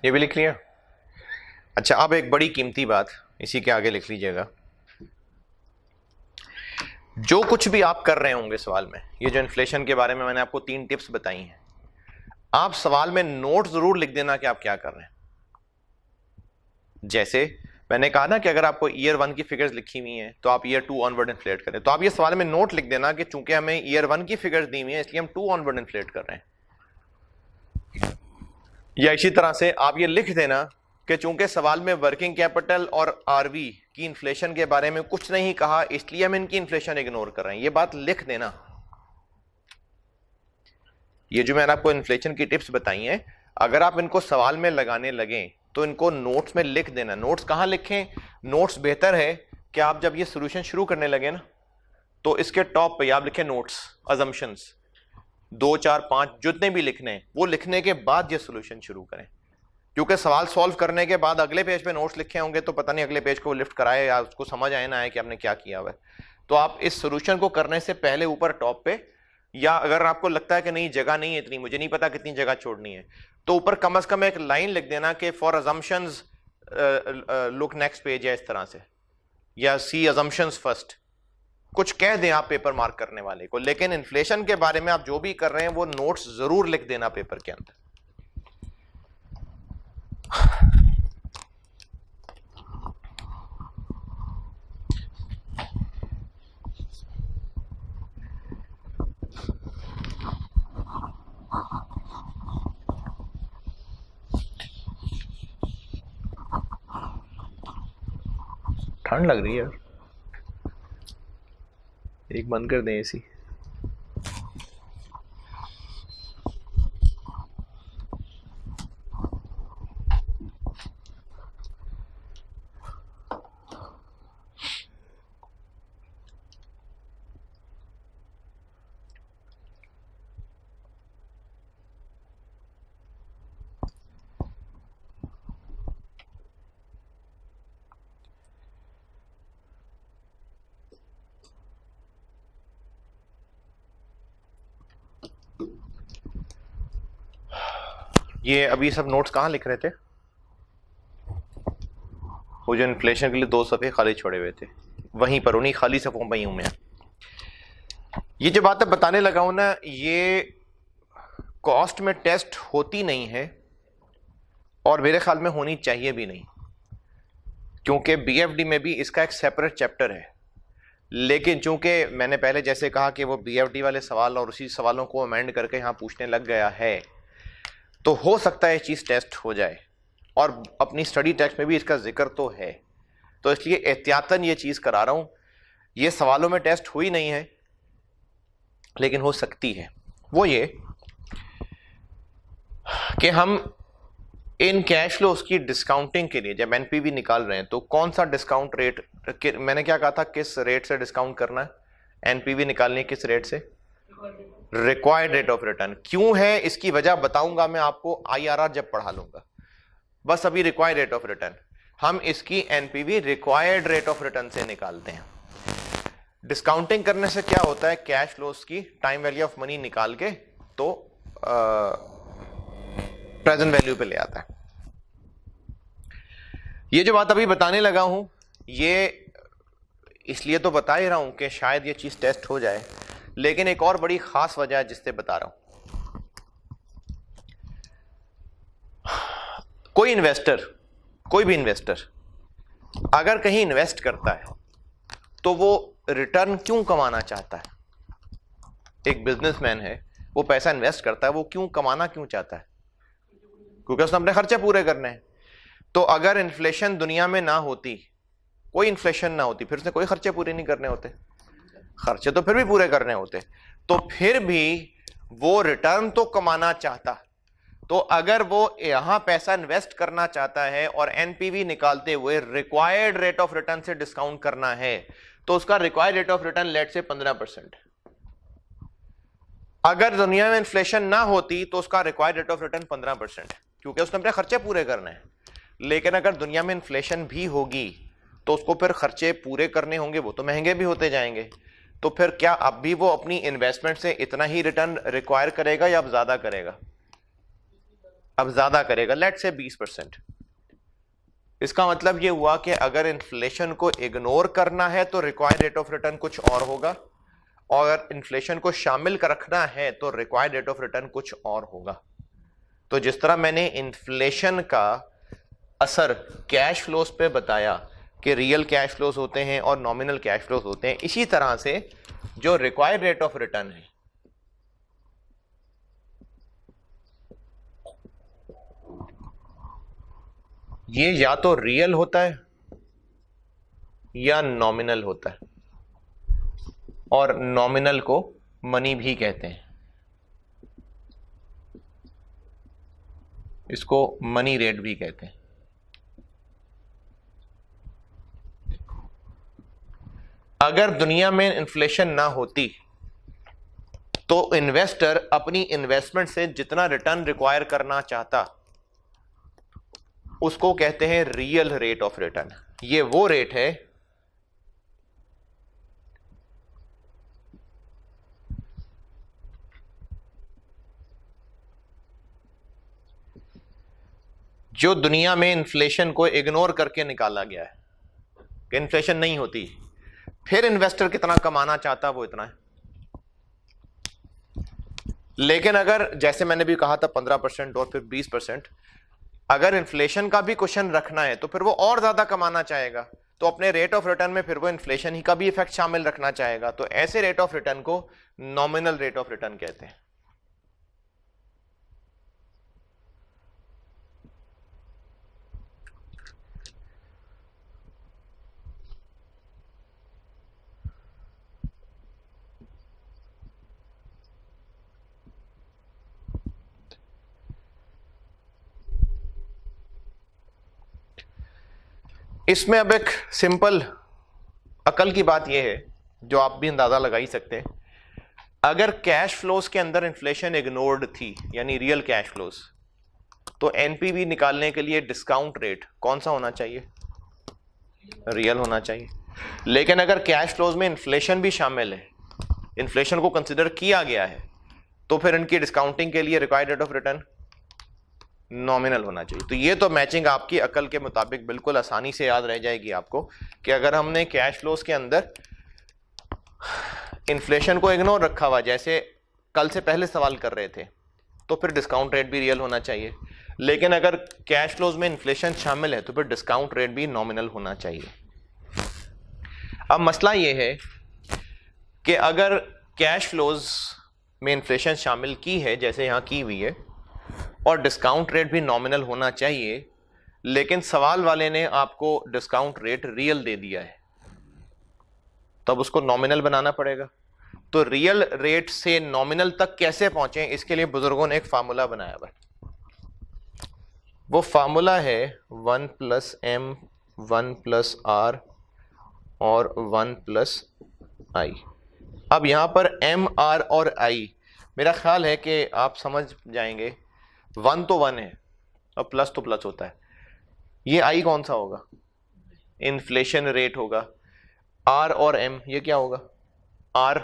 ये भी लिख लिया। अच्छा, अब एक बड़ी कीमती बात इसी के आगे लिख लीजिएगा। जो कुछ भी आप कर रहे होंगे सवाल में, ये जो इन्फ्लेशन के बारे में मैंने आपको 3 टिप्स बताई हैं, आप सवाल में नोट जरूर लिख देना कि आप क्या कर रहे हैं। जैसे मैंने कहा ना कि अगर आपको ईयर 1 की फिगर्स लिखी हुई हैं तो आप ईयर 2 ऑनवर्ड इन्फ्लेट करें, तो आप ये सवाल में नोट लिख देना कि चूंकि हमें ईयर 1 की फिगर्स दी हुई हैं इसलिए हम 2 ऑनवर्ड इन्फ्लेट कर रहे हैं। या इसी तरह से आप ये लिख देना कि चूंकि सवाल में वर्किंग कैपिटल और आरवी की इन्फ्लेशन के बारे में कुछ नहीं कहा इसलिए हम इनकी इन्फ्लेशन इग्नोर कर रहे हैं। ये बात लिख देना। ये जो मैंने आपको इन्फ्लेशन की टिप्स बताई हैं, अगर आप इनको सवाल में लगाने लगें तो इनको नोट्स में लिख देना। नोट्स कहां लिखें? नोट्स बेहतर है कि आप जब ये सोल्यूशन शुरू करने लगे ना तो इसके टॉप पे आप लिखें नोट्स, अजम्पशंस 2 4 5 जितने भी लिखने हैं वो लिखने के बाद ये सोल्यूशन शुरू करें। क्योंकि सवाल सॉल्व करने के बाद अगले पेज पे नोट्स लिखे होंगे तो पता नहीं अगले पेज को लिफ्ट कराए या उसको समझ आए ना आए कि आपने क्या किया हुआ है। तो आप इस सोल्यूशन को करने से पहले ऊपर टॉप पे, या अगर आपको लगता है कि नहीं जगह नहीं है इतनी, मुझे नहीं पता कितनी जगह छोड़नी है, तो ऊपर कम से कम एक लाइन लिख देना कि for assumptions look next page या इस तरह से, या सी अजम्पशंस फर्स्ट, कुछ कह दें आप पेपर मार्क करने वाले को। लेकिन इन्फ्लेशन के बारे में आप जो भी कर रहे हैं वो नोट्स जरूर लिख देना पेपर के अंदर। ठंड लग रही है यार, एक बंद कर दें एसी। ये अभी सब नोट्स कहाँ लिख रहे थे? वो जो इन्फ्लेशन के लिए 2 सफ़े खाली छोड़े हुए थे, वहीं पर उन्हीं खाली सफ़ों पर ही हूं मैं। ये जो बातें बताने लगा हूं ना, ये कॉस्ट में टेस्ट होती नहीं है और मेरे ख्याल में होनी चाहिए भी नहीं, क्योंकि बीएफडी में भी इसका एक सेपरेट चैप्टर है। लेकिन चूंकि मैंने पहले जैसे कहा कि वो बीएफडी वाले सवाल और उसी सवालों को अमेंड करके यहाँ पूछने लग गया है, तो हो सकता है ये चीज़ टेस्ट हो जाए, और अपनी स्टडी टेक्स्ट में भी इसका जिक्र तो है। तो इसलिए एहतियातन ये चीज़ करा रहा हूँ। ये सवालों में टेस्ट हुई नहीं है लेकिन हो सकती है। वो ये कि हम इन कैश फ्लोस की डिस्काउंटिंग के लिए जब एनपीवी निकाल रहे हैं तो कौन सा डिस्काउंट रेट, मैंने क्या कहा था, किस रेट से डिस्काउंट करना है? एनपीवी निकालनी है किस रेट से? Required rate of return. क्यों है इसकी वजह बताऊंगा मैं आपको आईआरआर जब पढ़ा लूंगा। बस अभी रिक्वायर्ड रेट ऑफ रिटर्न, हम इसकी NPV required rate of return से निकालते हैं। डिस्काउंटिंग करने से क्या होता है, कैश फ्लोस की टाइम वैल्यू ऑफ मनी निकाल के तो प्रेजेंट वैल्यू पे ले आता है। ये जो बात अभी बताने लगा हूं ये इसलिए तो बता ही रहा हूं कि शायद ये चीज टेस्ट हो जाए, लेकिन एक और बड़ी खास वजह है जिससे बता रहा हूं। कोई इन्वेस्टर, कोई भी इन्वेस्टर अगर कहीं इन्वेस्ट करता है तो वो रिटर्न क्यों कमाना चाहता है? एक बिजनेसमैन है, वो पैसा इन्वेस्ट करता है, वो क्यों कमाना क्यों चाहता है? क्योंकि उसने अपने खर्चे पूरे करने हैं। तो अगर इन्फ्लेशन दुनिया में ना होती, कोई इन्फ्लेशन ना होती, फिर उसने कोई खर्चे पूरे नहीं करने होते, खर्चे तो फिर भी पूरे करने होते, तो फिर भी वो रिटर्न तो कमाना चाहता। तो अगर वो यहां पैसा इन्वेस्ट करना चाहता है और एनपीवी निकालते हुए रिक्वायर्ड रेट ऑफ रिटर्न से डिस्काउंट करना है, तो उसका required rate of return let से 15%। अगर दुनिया में इन्फ्लेशन ना होती तो उसका रिक्वायर्ड रेट ऑफ रिटर्न 15%, क्योंकि उसने अपने खर्चे पूरे करने हैं। लेकिन अगर दुनिया में इन्फ्लेशन भी होगी तो उसको फिर खर्चे पूरे करने होंगे, वो तो महंगे भी होते जाएंगे। तो फिर क्या अब भी वो अपनी इन्वेस्टमेंट से इतना ही रिटर्न रिक्वायर करेगा या अब ज्यादा करेगा? अब ज्यादा करेगा, लेट से 20%। इसका मतलब ये हुआ कि अगर इन्फ्लेशन को इग्नोर करना है तो रिक्वायर्ड रेट ऑफ रिटर्न कुछ और होगा, और इन्फ्लेशन को शामिल रखना है तो रिक्वायर्ड रेट ऑफ रिटर्न कुछ और होगा। तो जिस तरह मैंने इन्फ्लेशन का असर कैश फ्लोस पे बताया कि रियल कैश फ्लोस होते हैं और नॉमिनल कैश फ्लोस होते हैं, इसी तरह से जो रिक्वायर्ड रेट ऑफ रिटर्न है ये या तो रियल होता है या नॉमिनल होता है, और नॉमिनल को मनी भी कहते हैं। इसको मनी रेट भी कहते हैं। अगर दुनिया में इन्फ्लेशन ना होती तो इन्वेस्टर अपनी इन्वेस्टमेंट से जितना रिटर्न रिक्वायर करना चाहता उसको कहते हैं रियल रेट ऑफ रिटर्न। ये वो रेट है जो दुनिया में इन्फ्लेशन को इग्नोर करके निकाला गया है कि इन्फ्लेशन नहीं होती, फिर इन्वेस्टर कितना कमाना चाहता वो इतना है। लेकिन अगर जैसे मैंने भी कहा था 15% और फिर 20%, अगर इन्फ्लेशन का भी क्वेश्चन रखना है तो फिर वो और ज्यादा कमाना चाहेगा, तो अपने रेट ऑफ रिटर्न में फिर वो इन्फ्लेशन ही का भी इफेक्ट शामिल रखना चाहेगा। तो ऐसे रेट ऑफ रिटर्न को नॉमिनल रेट ऑफ रिटर्न कहते हैं। इसमें अब एक सिंपल अकल की बात यह है जो आप भी अंदाजा लगा ही सकते हैं। अगर कैश फ्लोज के अंदर इन्फ्लेशन इग्नोर्ड थी, यानी रियल कैश फ्लोज, तो एनपीवी निकालने के लिए डिस्काउंट रेट कौन सा होना चाहिए? रियल होना चाहिए। लेकिन अगर कैश फ्लोज में इन्फ्लेशन भी शामिल है, इन्फ्लेशन को कंसिडर किया गया है, तो फिर इनकी डिस्काउंटिंग के लिए required rate of return nominal होना चाहिए। तो ये तो मैचिंग आपकी अकल के मुताबिक बिल्कुल आसानी से याद रह जाएगी आपको कि अगर हमने कैश फ्लोज के अंदर इन्फ्लेशन को इग्नोर रखा हुआ, जैसे कल से पहले सवाल कर रहे थे, तो फिर डिस्काउंट रेट भी रियल होना चाहिए। लेकिन अगर कैश फ्लोज में इन्फ्लेशन शामिल है तो फिर डिस्काउंट रेट भी नॉमिनल होना चाहिए। अब मसला ये है कि अगर कैश फ्लोज में इन्फ्लेशन शामिल की है जैसे यहां की हुई है, और डिस्काउंट रेट भी नॉमिनल होना चाहिए, लेकिन सवाल वाले ने आपको डिस्काउंट रेट रियल दे दिया है, तब उसको नॉमिनल बनाना पड़ेगा। तो रियल रेट से नॉमिनल तक कैसे पहुंचे, इसके लिए बुजुर्गों ने एक फार्मूला बनाया हुआ। वो फार्मूला है 1 + m 1 + r और 1 + i। अब यहां पर m, r और i मेरा ख्याल है कि आप समझ जाएंगे, 1 तो 1 है और प्लस तो प्लस होता है। ये आई कौन सा होगा? इन्फ्लेशन रेट होगा। आर और एम ये क्या होगा? आर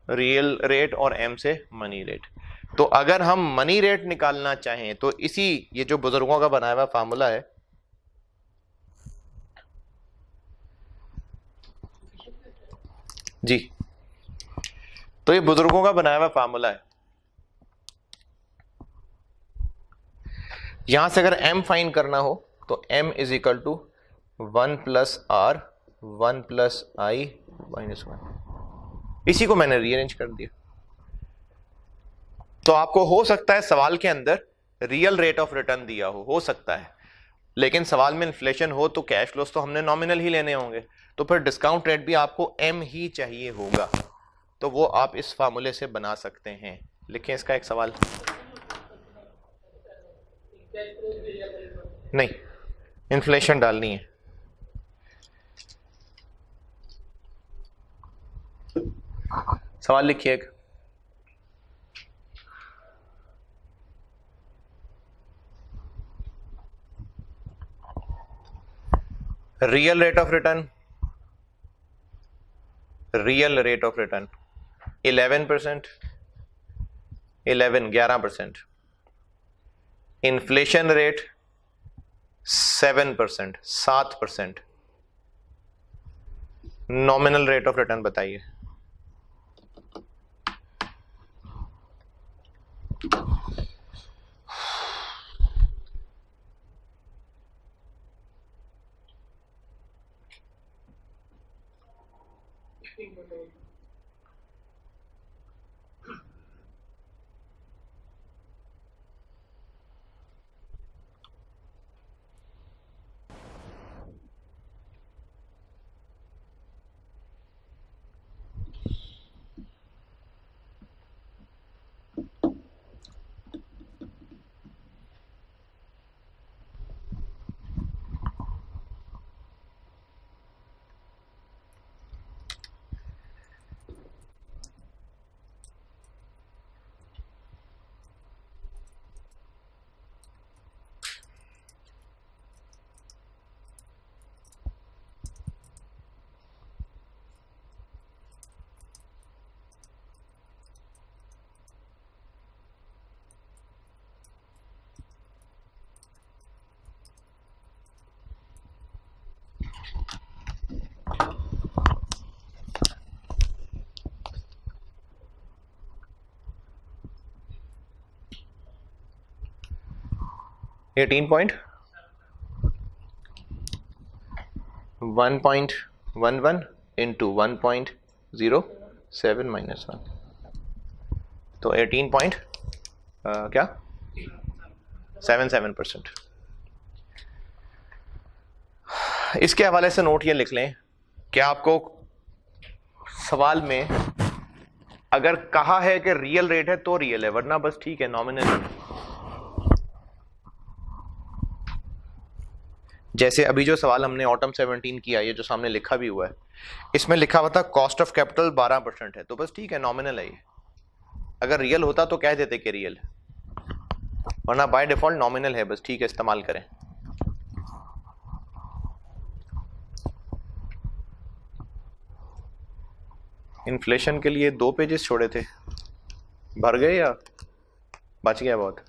रियल रेट और एम से मनी रेट। तो अगर हम मनी रेट निकालना चाहें तो इसी ये जो बुजुर्गों का बनाया हुआ फार्मूला है, जी, तो ये बुजुर्गों का बनाया हुआ फार्मूला है। यहां से अगर m फाइंड करना हो तो m = 1 + r 1 + i - 1। इसी को मैंने रीअरेंज कर दिया। तो आपको हो सकता है सवाल के अंदर रियल रेट ऑफ रिटर्न दिया हो सकता है, लेकिन सवाल में इन्फ्लेशन हो तो कैश फ्लोस तो हमने नॉमिनल ही लेने होंगे, तो फिर डिस्काउंट रेट भी आपको m ही चाहिए होगा। तो वो आप इस फार्मूले से बना सकते हैं। लिखें इसका एक सवाल। नहीं, इन्फ्लेशन डालनी है। सवाल लिखिए। Real rate of return, real rate of return 11%, 11% inflation rate 7%, 7%। Nominal rate of return बताइए। 18.11 इंटू 1.07 माइनस 1, तो 18 पॉइंट क्या 77%। इसके हवाले से नोट ये लिख लें कि आपको सवाल में अगर कहा है कि रियल रेट है तो रियल है, वरना बस ठीक है नॉमिनल है। जैसे अभी जो सवाल हमने ऑटम 17 किया, ये जो सामने लिखा भी हुआ है, इसमें लिखा हुआ था कॉस्ट ऑफ कैपिटल 12% है, तो बस ठीक है नॉमिनल है ये। अगर रियल होता तो कह देते कि रियल है, वरना बाय डिफॉल्ट नॉमिनल है, बस ठीक है इस्तेमाल करें। इन्फ्लेशन के लिए 2 पेजेस छोड़े थे, भर गए या बच गया बहुत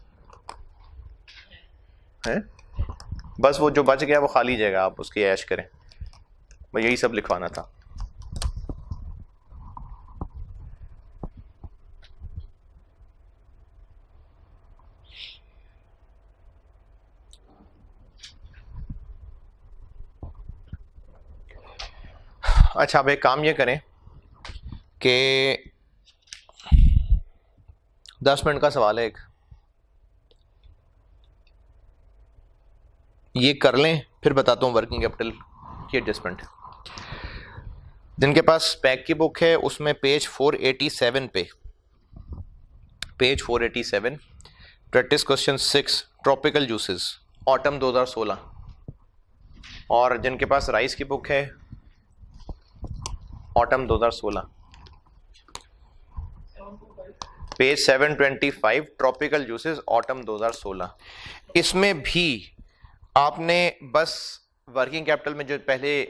है? बस वो जो बच गया वो खाली जगह आप उसकी ऐश करें, बस यही सब लिखवाना था। अच्छा, अब एक काम ये करें कि 10 मिनट का सवाल है एक, ये कर लें, फिर बताता हूँ वर्किंग कैपिटल की एडजस्टमेंट। जिनके पास पैक की बुक है उसमें पेज 487 पे, page 487, practice question 6 tropical juices autumn 2016। और जिनके पास राइस की बुक है autumn 2016, page 725 tropical juices autumn 2016। इसमें भी आपने बस वर्किंग कैपिटल में जो पहले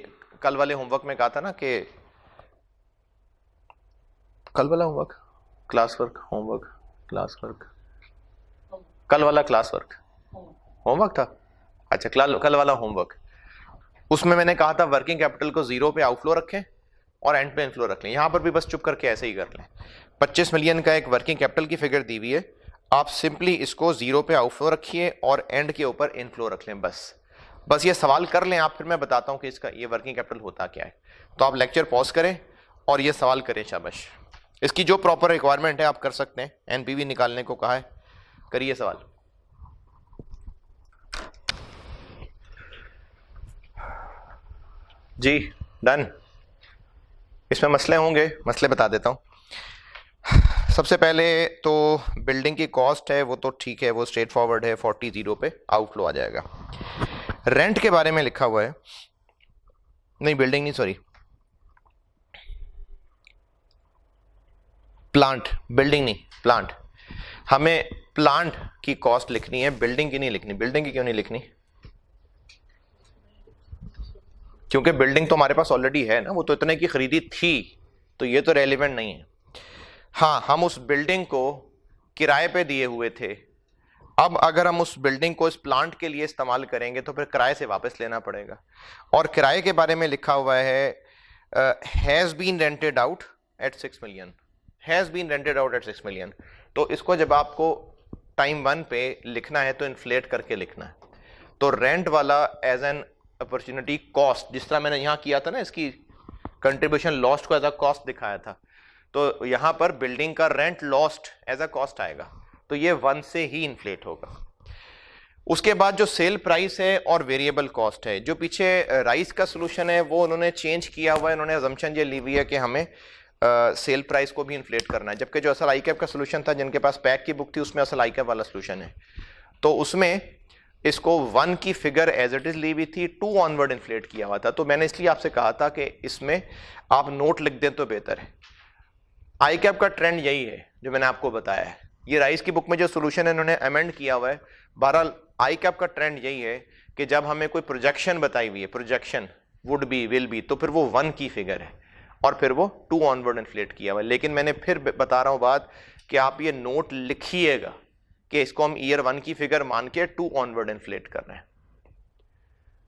कल वाले होमवर्क में कहा था ना कि कल वाला homework class work homework class work कल वाला क्लास वर्क होमवर्क था, अच्छा कल वाला होमवर्क, उसमें मैंने कहा था वर्किंग कैपिटल को 0 पे आउटफ्लो रखें और एंड पे इनफ्लो रख लें। यहां पर भी बस चुप करके ऐसे ही कर लें। 25 मिलियन का एक वर्किंग कैपिटल की फिगर दी हुई है, आप सिंपली इसको 0 पे आउटफ्लो रखिए और एंड के ऊपर इनफ्लो रख लें। बस ये सवाल कर लें आप, फिर मैं बताता हूं कि इसका ये वर्किंग कैपिटल होता क्या है। तो आप लेक्चर पॉज करें और ये सवाल करें, शाबाश। इसकी जो प्रॉपर रिक्वायरमेंट है आप कर सकते हैं, एनपीवी निकालने को कहा है, करिए सवाल। जी डन। इसमें मसले होंगे, मसले बता देता हूं। सबसे पहले तो बिल्डिंग की कॉस्ट है वो तो ठीक है, वो स्ट्रेट फॉरवर्ड है, 40 0 पे आउटफ्लो आ जाएगा। रेंट के बारे में लिखा हुआ है, नहीं बिल्डिंग नहीं, सॉरी प्लांट, बिल्डिंग नहीं प्लांट। हमें प्लांट की कॉस्ट लिखनी है, बिल्डिंग की नहीं लिखनी। बिल्डिंग की क्यों नहीं लिखनी? क्योंकि बिल्डिंग तो हमारे पास ऑलरेडी है ना, वो तो इतने की खरीदी थी, तो ये तो रेलिवेंट नहीं है। हाँ, हम उस बिल्डिंग को किराए पे दिए हुए थे, अब अगर हम उस बिल्डिंग को इस प्लांट के लिए इस्तेमाल करेंगे तो फिर किराए से वापस लेना पड़ेगा। और किराए के बारे में लिखा हुआ है has been rented out at 6 million, has been rented out at 6 million. तो इसको जब आपको टाइम 1 पे लिखना है तो इन्फ्लेट करके लिखना है। तो रेंट वाला एज एन अपॉर्चुनिटी कॉस्ट, जिस तरह मैंने यहाँ किया था ना, इसकी कंट्रीब्यूशन लॉस्ट को एज अ कॉस्ट दिखाया था, तो यहाँ पर बिल्डिंग का rent lost as a cost आएगा, तो ये 1 से ही इन्फ्लेट होगा। उसके बाद जो सेल प्राइस है और वेरिएबल कॉस्ट है, जो पीछे राइस का सोल्यूशन है वो उन्होंने चेंज किया हुआ है, उन्होंने अजम्पशन ये ली हुई है कि हमें सेल प्राइस को भी इन्फ्लेट करना है, जबकि जो असल आईकैप का सोल्यूशन था, जिनके पास पैक की बुक थी, उसमें असल आईकैप वाला सोल्यूशन है, तो उसमें इसको 1 की फिगर एज इट इज ली हुई थी, 2 ऑनवर्ड इन्फ्लेट किया हुआ था। तो मैंने इसलिए आपसे कहा था कि इसमें आप नोट लिख दें तो बेहतर है। आईकैप का ट्रेंड यही है जो मैंने आपको बताया है। ये राइस की बुक में जो सोल्यूशन है इन्होंने अमेंड किया हुआ है। बहरहाल आईकैप का ट्रेंड यही है कि जब हमें कोई प्रोजेक्शन बताई हुई है, projection would be, will be, तो फिर वो 1 की फिगर है और फिर वो 2 ऑनवर्ड इन्फ्लेट किया हुआ है। लेकिन मैंने फिर बता रहा हूं बात कि आप ये नोट लिखिएगा कि इसको हम ईयर 1 की फिगर मान के 2 ऑनवर्ड इन्फ्लेट कर रहे हैं।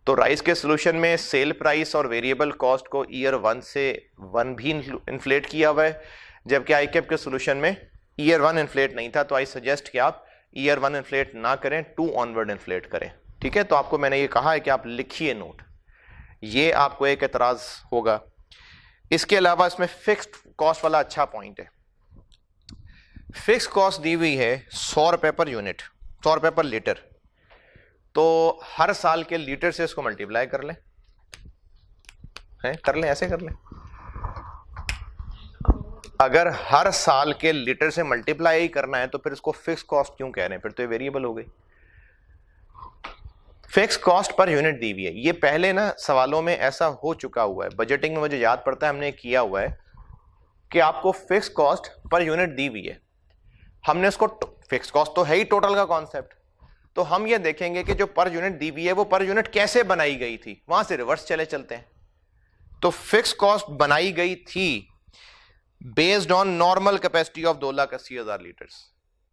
तो राइस के सोल्यूशन में सेल प्राइस और वेरिएबल कॉस्ट को ईयर 1 से 1 भी इन्फ्लेट किया हुआ है, जबकि आईकैप के सोल्यूशन में ईयर 1 इन्फ्लेट नहीं था। तो आई सजेस्ट कि आप ईयर 1 इन्फ्लेट ना करें, 2 ऑनवर्ड इन्फ्लेट करें। ठीक है, तो आपको मैंने ये कहा है कि आप लिखिए नोट, ये आपको एक एतराज होगा। इसके अलावा इसमें फिक्स्ड कॉस्ट वाला अच्छा पॉइंट है। फिक्स कॉस्ट दी हुई है 100 रुपए पर यूनिट, 100 रुपए पर लीटर, तो हर साल के लीटर से इसको मल्टीप्लाई कर लें, कर लें, ऐसे कर लें। अगर हर साल के लीटर से मल्टीप्लाई ही करना है तो फिर इसको फिक्स कॉस्ट क्यों कह रहे हैं, फिर तो ये वेरिएबल हो गई। फिक्स कॉस्ट पर यूनिट दी हुई है, ये पहले ना सवालों में ऐसा हो चुका हुआ है, बजटिंग में मुझे याद पड़ता है हमने किया हुआ है कि आपको फिक्स कॉस्ट पर यूनिट दी हुई है, हमने उसको, फिक्स कॉस्ट तो है ही टोटल का कॉन्सेप्ट, तो हम ये देखेंगे कि जो पर यूनिट दी हुई है वो पर यूनिट कैसे बनाई गई थी, वहां से रिवर्स चलते हैं। तो फिक्स कॉस्ट बनाई गई थी based on normal capacity of 2,80,000 litres,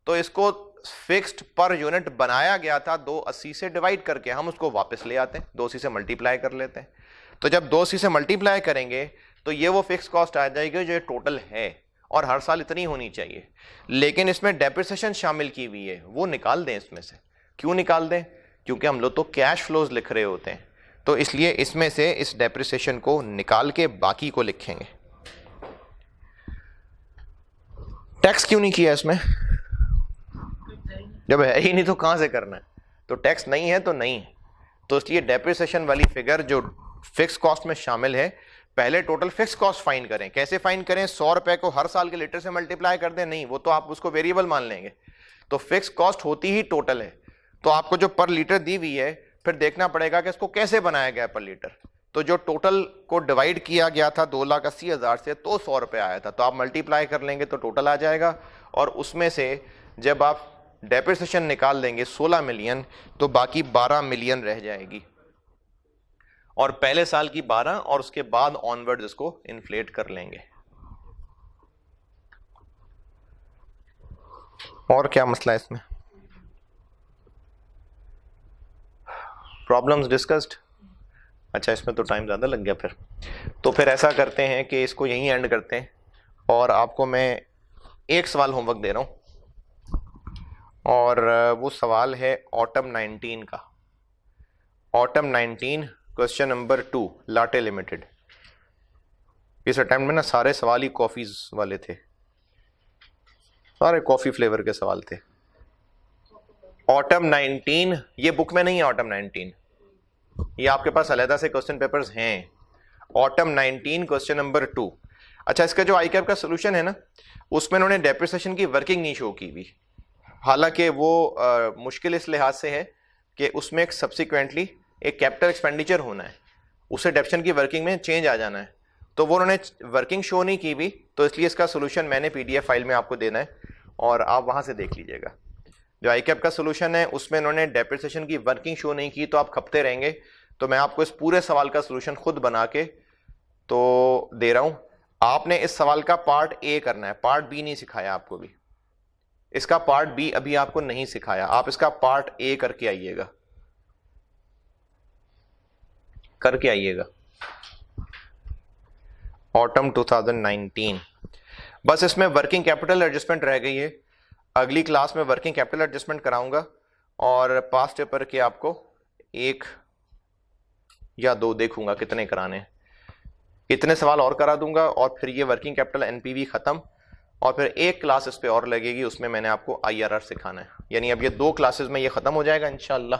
तो इसको फिक्स्ड पर यूनिट बनाया गया था 280 से डिवाइड करके, हम उसको वापस ले आते हैं, 280 से मल्टीप्लाई कर लेते हैं। तो जब 280 से मल्टीप्लाई करेंगे तो ये वो फिक्स कॉस्ट आ जाएगी जो टोटल है, और हर साल इतनी होनी चाहिए। लेकिन इसमें डेप्रिसिएशन शामिल की हुई है, वो निकाल दें इसमें से। क्यों निकाल दें? क्योंकि हम लोग तो कैश फ्लोज लिख रहे होते हैं, तो इसलिए इसमें से इस डेप्रिसिएशन को निकाल के बाकी को लिखेंगे। टैक्स क्यों नहीं किया इसमें? जब है ही नहीं तो कहां से करना है, तो टैक्स नहीं है तो नहीं है, तो इसलिए डेप्रिसिएशन वाली फिगर जो फिक्स कॉस्ट में शामिल है, पहले टोटल फिक्स कॉस्ट फाइंड करें। कैसे फाइंड करें? 100 रुपए को हर साल के लीटर से मल्टीप्लाई कर दें? नहीं, वो तो आप उसको वेरिएबल मान लेंगे, तो फिक्स कॉस्ट होती ही टोटल है। तो आपको जो पर लीटर दी हुई है, फिर देखना पड़ेगा कि इसको कैसे बनाया गया पर लीटर। तो जो टोटल को डिवाइड किया गया था 2,80,000 से, तो 100 रुपए आया था, तो आप मल्टीप्लाई कर लेंगे तो टोटल आ जाएगा, और उसमें से जब आप डेप्रिसिएशन निकाल देंगे 16 मिलियन, तो बाकी 12 मिलियन रह जाएगी, और पहले साल की 12 और उसके बाद ऑनवर्ड इसको इन्फ्लेट कर लेंगे। और क्या मसला है इसमें? Problems discussed? अच्छा, इसमें तो टाइम ज़्यादा लग गया फिर, तो फिर ऐसा करते हैं कि इसको यहीं एंड करते हैं, और आपको मैं एक सवाल होमवर्क दे रहा हूँ, और वो सवाल है ऑटम 19 का। Autumn 19 question number 2, latte limited. इस अटेम्प्ट में ना सारे सवाल ही कॉफीज वाले थे, सारे कॉफी फ्लेवर के सवाल थे। ऑटम 19, ये बुक में नहीं है ऑटम 19, ये आपके पास अलहदा से क्वेश्चन पेपर्स हैं। Autumn 19 question number 2। अच्छा, इसका जो आई कैप का सोल्यूशन है ना, उसमें उन्होंने डेप्रिसिएशन की वर्किंग नहीं शो की हुई, हालांकि वो मुश्किल इस लिहाज से है कि उसमें एक सब्सिक्वेंटली एक कैपिटल एक्सपेंडिचर होना है, उसे डेप्शन की वर्किंग में चेंज आ जाना है, तो वो उन्होंने वर्किंग शो नहीं की भी, तो इसलिए इसका सोल्यूशन मैंने पीडीएफ फाइल में आपको देना है, और आप वहां से देख लीजिएगा। जो आई कैप का सोल्यूशन है उसमें इन्होंने डेप्रिसिएशन की वर्किंग शो नहीं की, तो आप खपते रहेंगे, तो मैं आपको इस पूरे सवाल का सोल्यूशन खुद बना के तो दे रहा हूं। आपने इस सवाल का पार्ट ए करना है, पार्ट बी नहीं सिखाया आपको भी, इसका पार्ट बी अभी आपको नहीं सिखाया, आप इसका पार्ट ए करके आइएगा, करके आइएगा। ऑटम 2019, बस इसमें वर्किंग कैपिटल एडजस्टमेंट रह गई है, अगली क्लास में वर्किंग कैपिटल एडजस्टमेंट कराऊंगा, और पास्ट पेपर के आपको 1 या 2 देखूंगा कितने कराने, इतने सवाल और करा दूंगा, और फिर ये वर्किंग कैपिटल एनपीवी खत्म, और फिर एक क्लास इस पे और लगेगी, उसमें मैंने आपको आईआरआर सिखाना है, यानी अब ये 2 क्लासेस में ये खत्म हो जाएगा इंशाल्लाह,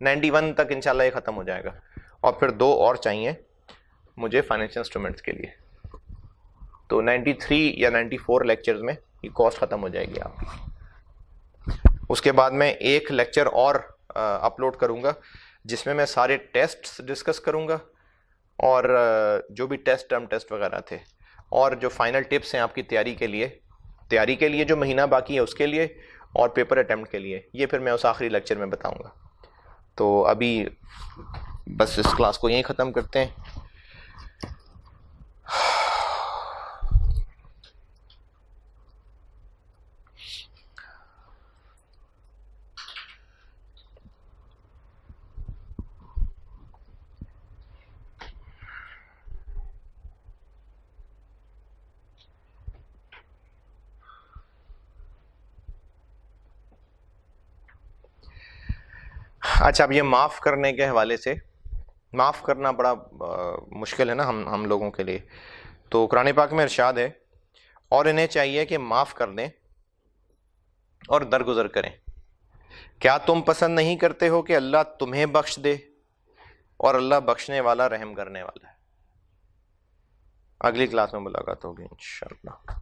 91 तक इंशाल्लाह ये खत्म हो जाएगा, और फिर 2 और चाहिए मुझे फाइनेंशियल इंस्ट्रूमेंट्स के लिए, तो 93 या 94 लेक्चर्स में ये कॉस्ट खत्म हो जाएगी आपकी। उसके बाद मैं एक लेक्चर और अपलोड करूंगा जिसमें मैं सारे टेस्ट्स डिस्कस करूंगा, और जो भी टेस्ट टर्म टेस्ट वगैरह थे, और जो फाइनल टिप्स हैं आपकी तैयारी के लिए जो महीना बाकी है उसके लिए, और पेपर अटेम्प्ट के लिए, ये फिर मैं उस आखिरी लेक्चर में बताऊंगा। तो अभी बस इस क्लास को यहीं ख़त्म करते हैं। अच्छा, अब ये माफ़ करने के हवाले से, माफ़ करना बड़ा मुश्किल है ना हम लोगों के लिए। तो कुरान पाक में इरशाद है, और इन्हें चाहिए कि माफ़ कर दें और दरगुजर करें। क्या तुम पसंद नहीं करते हो कि अल्लाह तुम्हें बख्श दे? और अल्लाह बख्शने वाला, रहम करने वाला है। अगली क्लास में मुलाकात होगी इंशाअल्लाह।